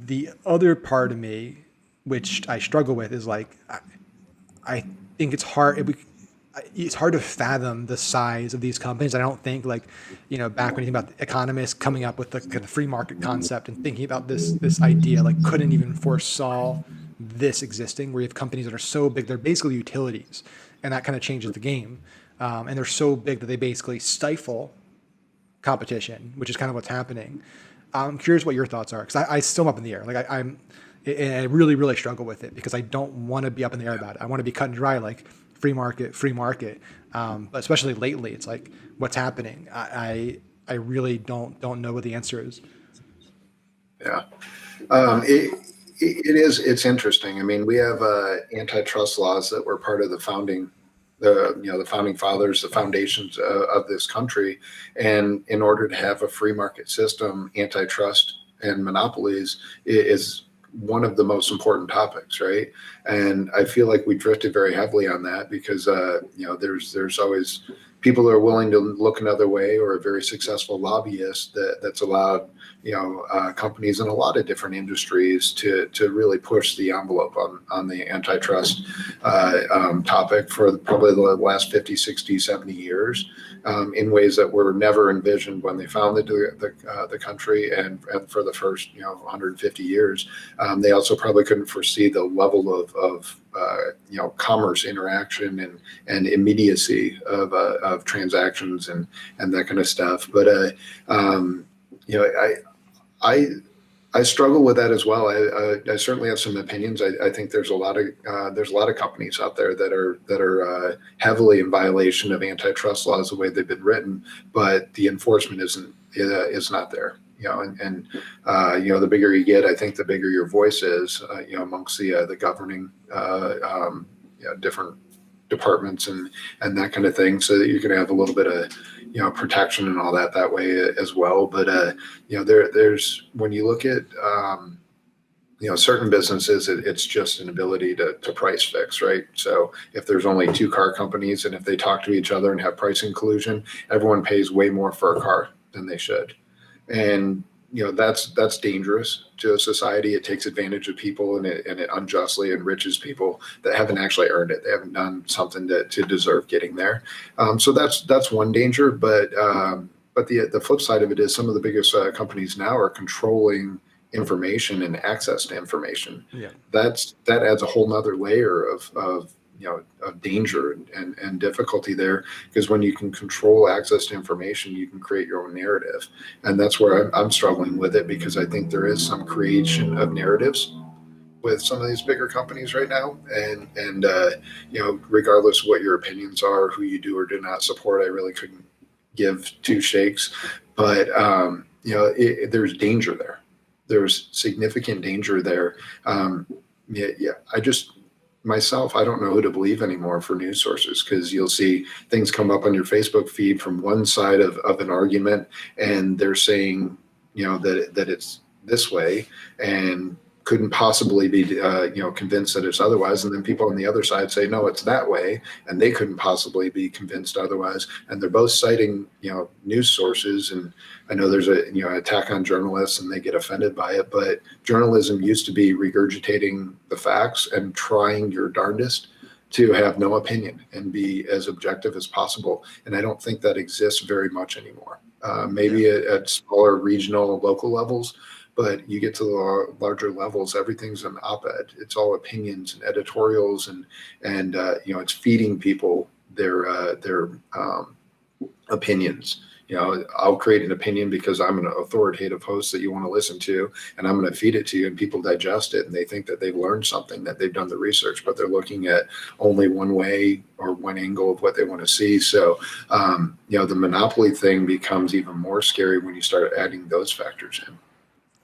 The other part of me, which I struggle with is like, I think it's hard to fathom the size of these companies. I don't think like, back when you think about the economists coming up with the kind of free market concept and thinking about this idea, like couldn't even foresaw this existing where you have companies that are so big, they're basically utilities and that kind of changes the game. And they're so big that they basically stifle competition, which is kind of what's happening. I'm curious what your thoughts are because I still am up in the air. Like and I really, really struggle with it because I don't want to be up in the air about it. I want to be cut and dry, like free market, free market. But especially lately, it's like what's happening. I really don't know what the answer is. Yeah. It's interesting. I mean, we have antitrust laws that were part of the founding fathers, the foundations of this country. And in order to have a free market system, antitrust and monopolies is one of the most important topics, right? And I feel like we drifted very heavily on that because there's always people who are willing to look another way, or a very successful lobbyist that's allowed companies in a lot of different industries to really push the envelope on the antitrust topic for probably the last 50, 60, 70 years in ways that were never envisioned when they founded the country, and for the first 150 years. They also probably couldn't foresee the level of commerce interaction and immediacy of transactions and that kind of stuff. But I struggle with that as well. I certainly have some opinions. I think there's a lot of companies out there that are heavily in violation of antitrust laws the way they've been written, but the enforcement is not there. The bigger you get, I think the bigger your voice is, amongst the governing different departments and that kind of thing, so that you can have a little bit of protection and all that way as well. But there's when you look at certain businesses, it's just an ability to price fix, right? So if there's only two car companies and if they talk to each other and have pricing collusion, everyone pays way more for a car than they should. And that's dangerous to a society. It takes advantage of people, and it unjustly enriches people that haven't actually earned it. They haven't done something to deserve getting there. So that's one danger. But the flip side of it is some of the biggest companies now are controlling information and access to information. Yeah. That adds a whole nother layer of danger and difficulty there, because when you can control access to information, you can create your own narrative. And that's where I'm struggling with it, because I think there is some creation of narratives with some of these bigger companies right now. And regardless of what your opinions are, who you do or do not support, I really couldn't give two shakes. But there's danger there. There's significant danger there. I just myself, I don't know who to believe anymore for news sources, because you'll see things come up on your Facebook feed from one side of an argument, and they're saying, that it's this way, and couldn't possibly be, convinced that it's otherwise. And then people on the other side say, no, it's that way, and they couldn't possibly be convinced otherwise. And they're both citing, news sources. And I know there's an attack on journalists, and they get offended by it. But journalism used to be regurgitating the facts and trying your darndest to have no opinion and be as objective as possible. And I don't think that exists very much anymore. Maybe at smaller regional, local levels. But you get to the larger levels, everything's an op-ed. It's all opinions and editorials, and it's feeding people their opinions. I'll create an opinion because I'm an authoritative host that you want to listen to, and I'm going to feed it to you, and people digest it, and they think that they've learned something, that they've done the research, but they're looking at only one way or one angle of what they want to see. So, the monopoly thing becomes even more scary when you start adding those factors in.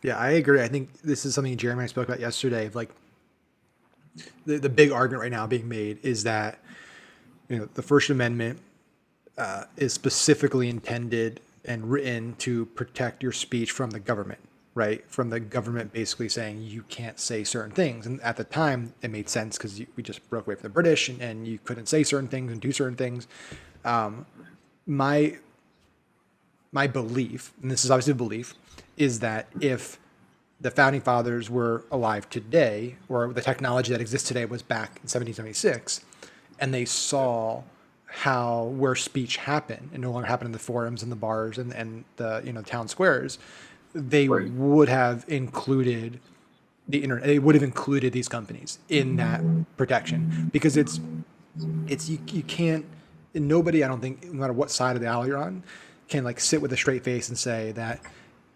Yeah, I agree. I think this is something Jeremy and I spoke about yesterday. Like the big argument right now being made is that the First Amendment is specifically intended and written to protect your speech from the government, right? From the government basically saying you can't say certain things. And at the time, it made sense because we just broke away from the British, and you couldn't say certain things and do certain things. My belief, and this is obviously a belief, is that if the founding fathers were alive today, or the technology that exists today was back in 1776, and they saw where speech happened and no longer happened in the forums and the bars and the town squares, they would have included the internet. They would have included these companies in that protection, because you can't, nobody, I don't think, no matter what side of the aisle you're on, can sit with a straight face and say that,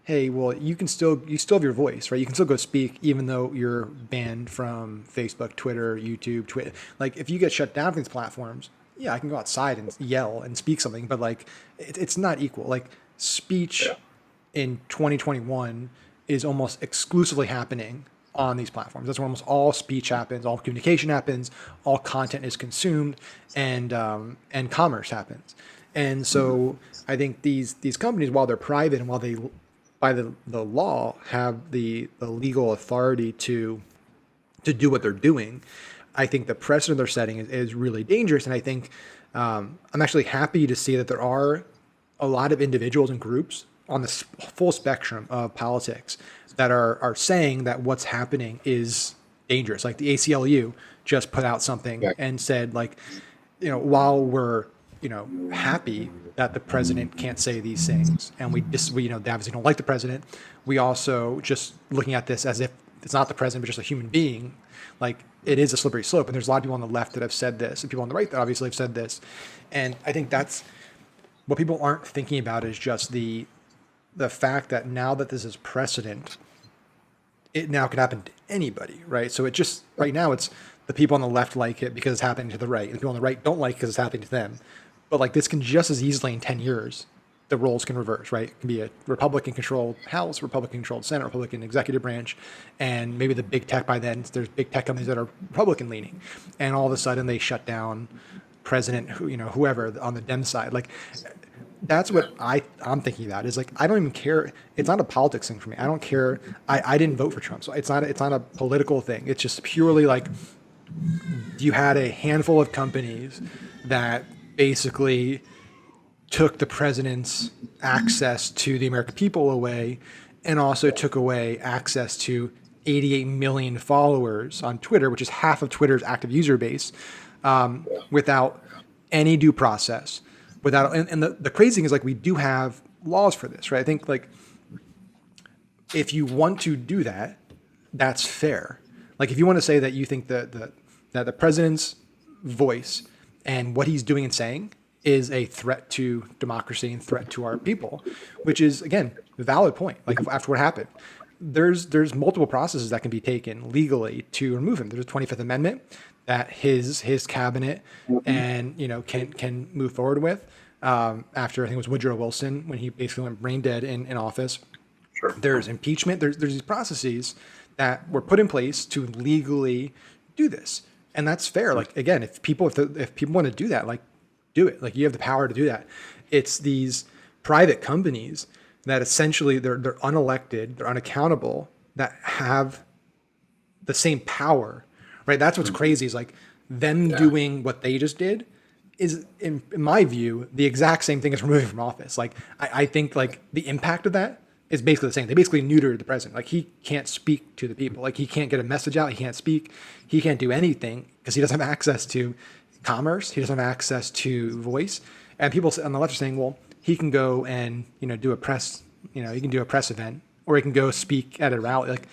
hey, well, you still have your voice, right? You can still go speak even though you're banned from Facebook, Twitter, YouTube, Twitter. If you get shut down from these platforms, yeah, I can go outside and yell and speak something, but it's not equal. Speech in 2021 is almost exclusively happening on these platforms. That's where almost all speech happens, all communication happens, all content is consumed, and commerce happens. And so I think these companies, while they're private and while they, by the law, have the legal authority to do what they're doing, I think the precedent they're setting is really dangerous. And I think I'm actually happy to see that there are a lot of individuals and groups on the full spectrum of politics that are saying that what's happening is dangerous. Like the ACLU just put out something and said, while we're happy that the president can't say these things, and we obviously don't like the president, we also just looking at this as if it's not the president but just a human being. It is a slippery slope, and there's a lot of people on the left that have said this, and people on the right that obviously have said this. And I think that's what people aren't thinking about, is just the fact that now that this is precedent, it now can happen to anybody, right? So it just, right now, it's the people on the left like it because it's happening to the right, and the people on the right don't like it because it's happening to them. But this can just as easily, in 10 years, the roles can reverse, right? It can be a Republican-controlled House, Republican-controlled Senate, Republican executive branch, and maybe the big tech, by then, there's big tech companies that are Republican-leaning, and all of a sudden they shut down president, whoever on the Dem side. That's Yeah. what I'm thinking about is like, I don't even care. It's not a politics thing for me. I don't care. I didn't vote for Trump. So it's not a political thing. It's just purely like you had a handful of companies that basically took the president's access to the American people away and also took away access to 88 million followers on Twitter, which is half of Twitter's active user base, without any due process. And the crazy thing is like we do have laws for this, right? I think like if you want to do that, that's fair. Like if you want to say that you think that the president's voice and what he's doing and saying is a threat to democracy and threat to our people, which is again a valid point. Like after what happened, there's multiple processes that can be taken legally to remove him. There's a 25th Amendment that his cabinet and can move forward with. After I think it was Woodrow Wilson when he basically went brain dead in office. Sure. There's impeachment. There's these processes that were put in place to legally do this, and that's fair. Like again, if people want to do that, like do it. Like you have the power to do that. It's these private companies that essentially they're unelected, they're unaccountable, that have the same power, right? That's what's crazy is like them doing what they just did is in my view the exact same thing as removing from office. Like I think like the impact of that is basically the same. They basically neutered the president. Like he can't speak to the people. Like he can't get a message out. He can't speak. He can't do anything because he doesn't have access to commerce. He doesn't have access to voice. And people on the left are saying, well, he can go and do a press. He can do a press event or he can go speak at a rally. Like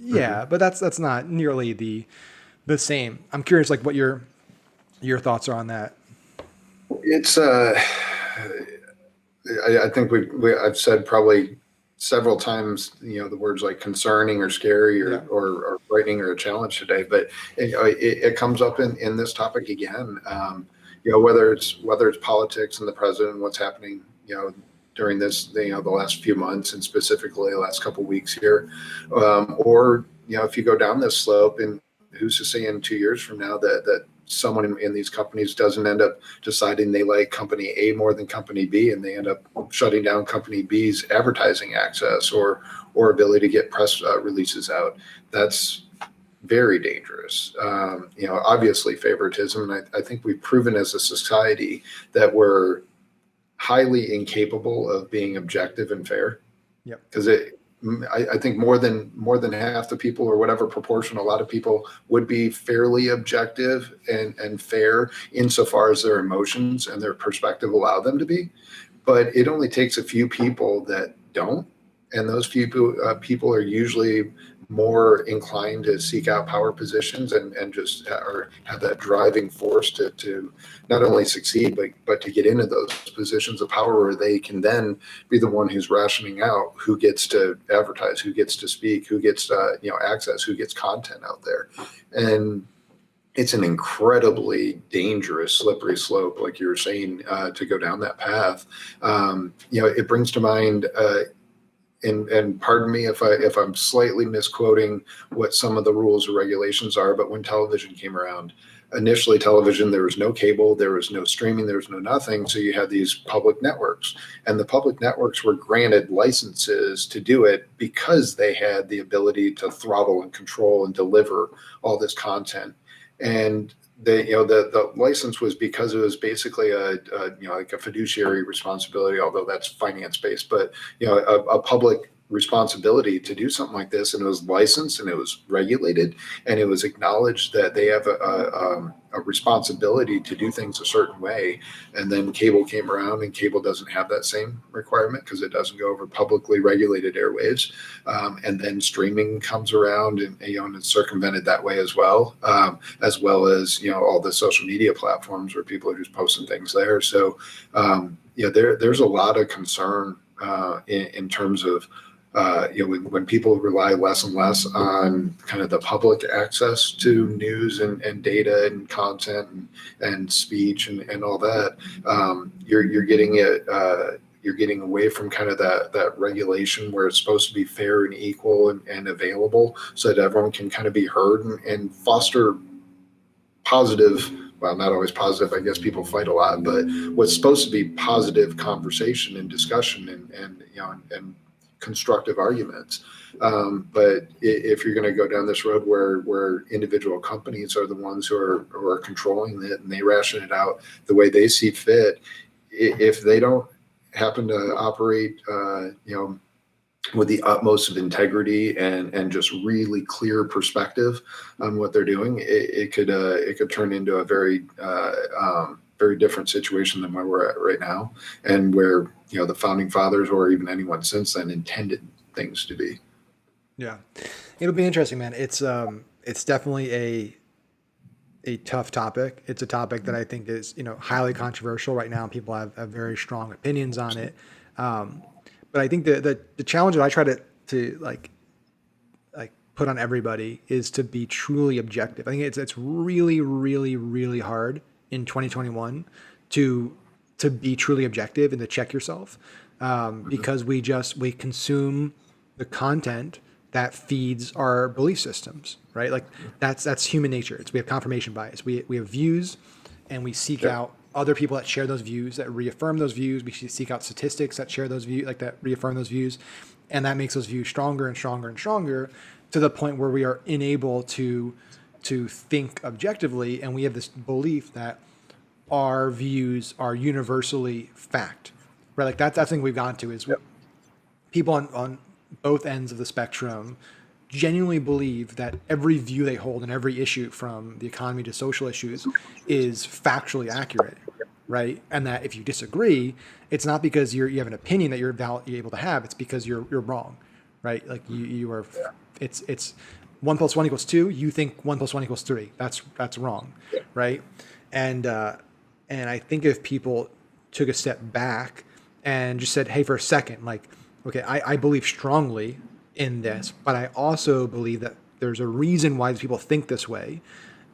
yeah, but that's not nearly the same. I'm curious, like what your thoughts are on that. It's I think I've said probably several times, the words like concerning or scary or frightening or a challenge today, but it comes up in this topic again. Whether it's politics and the president and what's happening, during this, the last few months and specifically the last couple of weeks here, or if you go down this slope, and who's to say in 2 years from now that someone in these companies doesn't end up deciding they like company A more than company B, and they end up shutting down company B's advertising access or ability to get press releases out. That's very dangerous. Obviously favoritism. And I think we've proven as a society that we're highly incapable of being objective and fair. Yep. Because I think more than half the people, or whatever proportion, a lot of people would be fairly objective and fair insofar as their emotions and their perspective allow them to be. But it only takes a few people that don't, and those few people are usually more inclined to seek out power positions and just or have that driving force to not only succeed but to get into those positions of power where they can then be the one who's rationing out who gets to advertise, who gets to speak, who gets access, who gets content out there. And it's an incredibly dangerous, slippery slope, like you were saying, to go down that path. It brings to mind, and pardon me if I'm slightly misquoting what some of the rules or regulations are, but when television came around, initially television, there was no cable, there was no streaming, there was no nothing. So you had these public networks, and the public networks were granted licenses to do it because they had the ability to throttle and control and deliver all this content. And the license was because it was basically like a fiduciary responsibility, although that's finance based, but a public responsibility to do something like this, and it was licensed and it was regulated and it was acknowledged that they have a responsibility to do things a certain way. And then cable came around, and cable doesn't have that same requirement because it doesn't go over publicly regulated airwaves. And then streaming comes around, and it's circumvented that way as well as all the social media platforms where people are just posting things there. So there's a lot of concern in terms of when people rely less and less on kind of the public access to news and data and content and speech and all that, you're getting it. You're getting away from kind of that regulation where it's supposed to be fair and equal and available so that everyone can kind of be heard and foster positive well, not always positive. I guess people fight a lot, but what's supposed to be positive conversation and discussion and constructive arguments. But if you're going to go down this road where individual companies are the ones who are controlling it and they ration it out the way they see fit, if they don't happen to operate, with the utmost of integrity and just really clear perspective on what they're doing, it could turn into a very very different situation than where we're at right now, and where the founding fathers or even anyone since then intended things to be. Yeah, it'll be interesting, man. It's definitely a tough topic. It's a topic that I think is highly controversial right now. People have very strong opinions on it. But I think the challenge that I try to like put on everybody is to be truly objective. I think it's really, really, really hard in 2021 to be truly objective and to check yourself, because we consume the content that feeds our belief systems, right? Like that's human nature. We have confirmation bias. We have views, and we seek out other people that share those views, that reaffirm those views. We seek out statistics that share those views, like that reaffirm those views. And that makes those views stronger and stronger and stronger, to the point where we are unable to think objectively. And we have this belief that our views are universally fact, right? Like that's the thing we've gotten to is people on both ends of the spectrum genuinely believe that every view they hold and every issue, from the economy to social issues, is factually accurate, right? And that if you disagree, it's not because you have an opinion that you're able to have. It's because you're wrong, right? Like you are. It's 1 + 1 = 2. You think 1 + 1 = 3. That's wrong, right? And I think if people took a step back and just said, hey, for a second, like, okay, I believe strongly in this, but I also believe that there's a reason why these people think this way.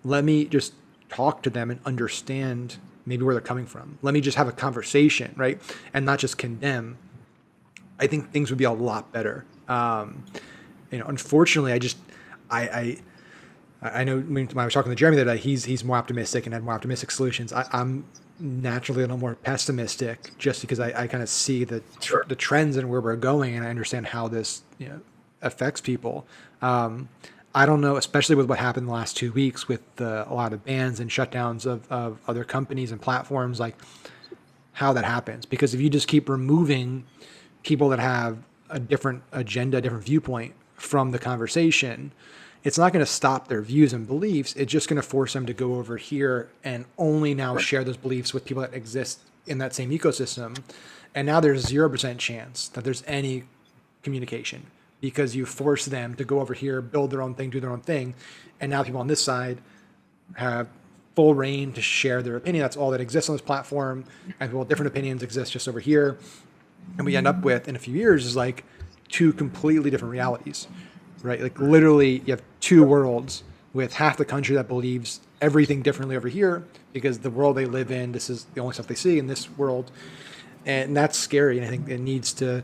Let me just talk to them and understand maybe where they're coming from. Let me just have a conversation, right? And not just condemn. I think things would be a lot better. Unfortunately, I know when I was talking to Jeremy the other day, he's more optimistic and had more optimistic solutions. I'm naturally a little more pessimistic, just because I kind of see the trends and where we're going, and I understand how this affects people. I don't know, especially with what happened the last 2 weeks with a lot of bans and shutdowns of other companies and platforms, like how that happens. Because if you just keep removing people that have a different agenda, a different viewpoint from the conversation, it's not going to stop their views and beliefs. It's just going to force them to go over here and only now share those beliefs with people that exist in that same ecosystem. And now there's 0% chance that there's any communication, because you force them to go over here, build their own thing, do their own thing. And now people on this side have full reign to share their opinion. That's all that exists on this platform. And people with different opinions exist just over here. And we end up with, in a few years, is like two completely different realities, right? Like literally you have two worlds, with half the country that believes everything differently over here, because the world they live in, this is the only stuff they see in this world. And that's scary. And I think it needs to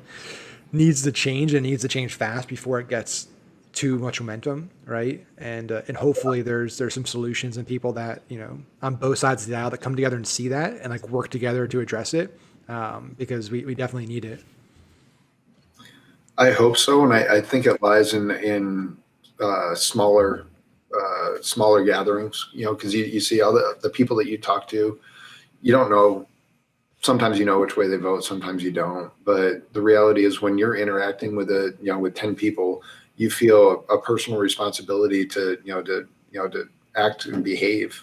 change, and needs to change fast before it gets too much momentum, right? And hopefully there's some solutions and people that on both sides of the aisle that come together and see that and like work together to address it, because we definitely need it. I hope so, and I think it lies in smaller gatherings. Because you see all the people that you talk to, you don't know. Sometimes you know which way they vote, sometimes you don't. But the reality is, when you're interacting with with 10 people, you feel a personal responsibility to act and behave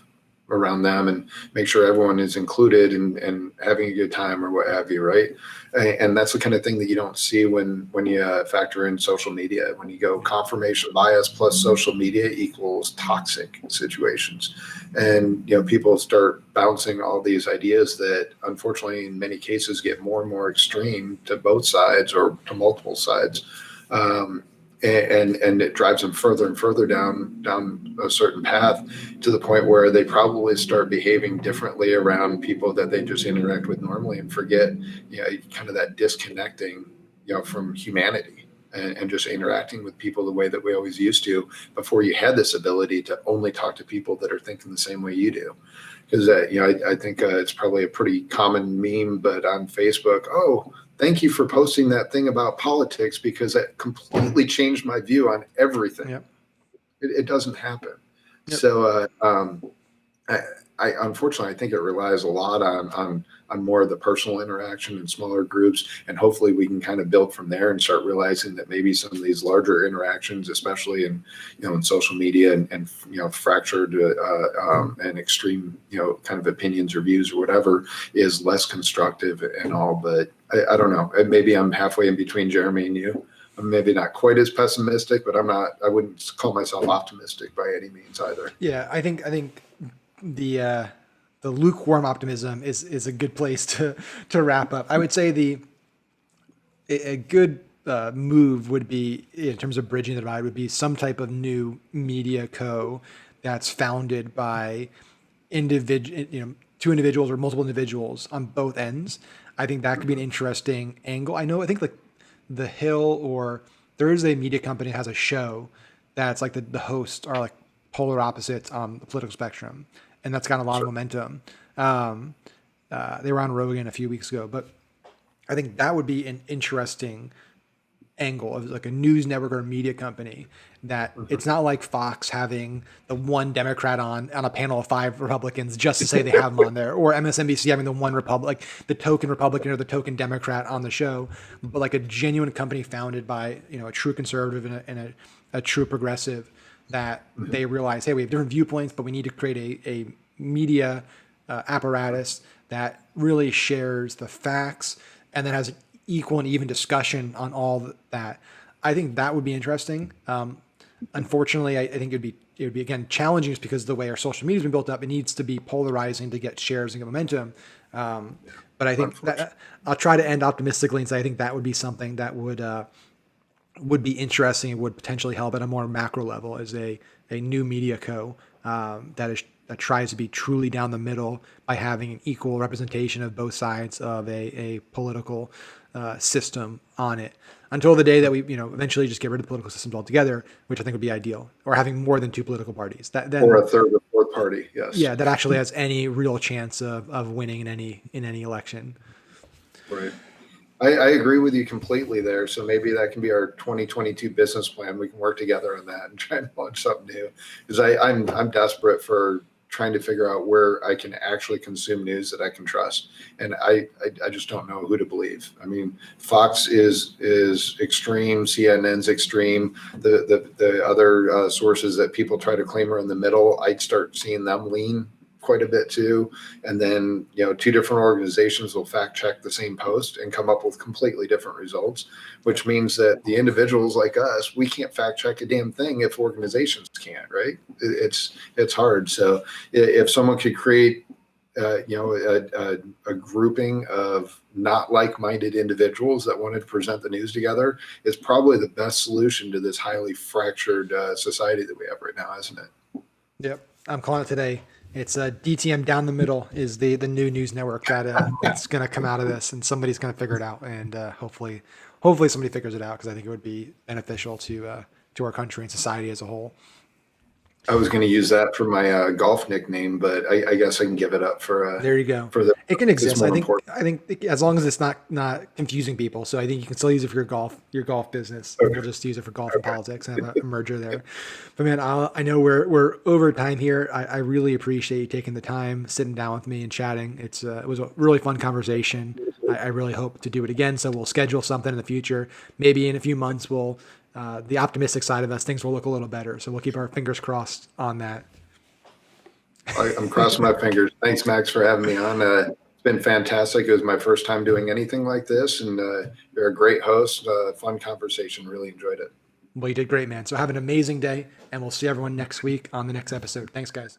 around them and make sure everyone is included and having a good time or what have you, right? And that's the kind of thing that you don't see when you factor in social media. When you go confirmation bias plus social media equals toxic situations, and people start bouncing all these ideas that unfortunately in many cases get more and more extreme to both sides or to multiple sides. And it drives them further and further down a certain path, to the point where they probably start behaving differently around people that they just interact with normally, and forget, kind of that disconnecting, from humanity. and just interacting with people the way that we always used to before you had this ability to only talk to people that are thinking the same way you do. Because I think it's probably a pretty common meme, but on Facebook, oh, thank you for posting that thing about politics because it completely changed my view on everything. Yep. It doesn't happen. Yep. So I unfortunately I think it relies a lot on more of the personal interaction in smaller groups, and hopefully we can kind of build from there and start realizing that maybe some of these larger interactions, especially in in social media and fractured and extreme kind of opinions or views or whatever, is less constructive and all. But I don't know. Maybe I'm halfway in between Jeremy and you. I'm maybe not quite as pessimistic, but I wouldn't call myself optimistic by any means either. Yeah, I think the lukewarm optimism is a good place to wrap up. I would say a good move would be, in terms of bridging the divide, would be some type of new media co that's founded by two individuals or multiple individuals on both ends. I think that could be an interesting angle. I think like The Hill, or there is a media company that has a show that's like the hosts are like polar opposites on the political spectrum, and that's got a lot of momentum. They were on Rogan a few weeks ago, but I think that would be an interesting angle of like a news network or a media company that it's not like Fox having the one Democrat on a panel of 5 Republicans just to say they have them on there, or MSNBC having the one like the token Republican or the token Democrat on the show, but like a genuine company founded by a true conservative and a true progressive, that they realize, hey, we have different viewpoints, but we need to create a media apparatus that really shares the facts and then has equal and even discussion on all that. I think that would be interesting. Unfortunately, I think it would be again challenging, just because of the way our social media has been built up. It needs to be polarizing to get shares and get momentum. But I think that I'll try to end optimistically and say I think that would be something that would be interesting and would potentially help at a more macro level as a new media co that tries to be truly down the middle by having an equal representation of both sides of a political system on it, until the day that we eventually just get rid of the political systems altogether, which I think would be ideal, or having more than 2 political parties, or a third or fourth party. Yes. Yeah, that actually has any real chance of winning in any election. Right. I agree with you completely there. So maybe that can be our 2022 business plan. We can work together on that and try and launch something new. Because I'm desperate for trying to figure out where I can actually consume news that I can trust, and I just don't know who to believe. I mean, Fox is extreme, CNN's extreme. The other sources that people try to claim are in the middle, I'd start seeing them lean quite a bit too. And then 2 different organizations will fact check the same post and come up with completely different results, which means that the individuals like us, we can't fact check a damn thing if organizations can't, right? It's hard. So if someone could create a grouping of not like-minded individuals that wanted to present the news together, is probably the best solution to this highly fractured society that we have right now, isn't it? Yep. I'm calling it today. It's DTM down the middle is the new news network that's going to come out of this, and somebody's going to figure it out, and hopefully somebody figures it out, because I think it would be beneficial to our country and society as a whole. I was going to use that for my golf nickname, but I guess I can give it up for. There you go. It can exist. I think as long as it's not confusing people. So I think you can still use it for your golf business. Okay. We'll just use it for golf and politics and have a merger there. But man, I know we're over time here. I really appreciate you taking the time, sitting down with me and chatting. It was a really fun conversation. I really hope to do it again. So we'll schedule something in the future. Maybe in a few months the optimistic side of us, things will look a little better. So we'll keep our fingers crossed on that. I'm crossing my fingers. Thanks, Max, for having me on. It's been fantastic. It was my first time doing anything like this, and you're a great host. Fun conversation. Really enjoyed it. Well, you did great, man. So have an amazing day, and we'll see everyone next week on the next episode. Thanks, guys.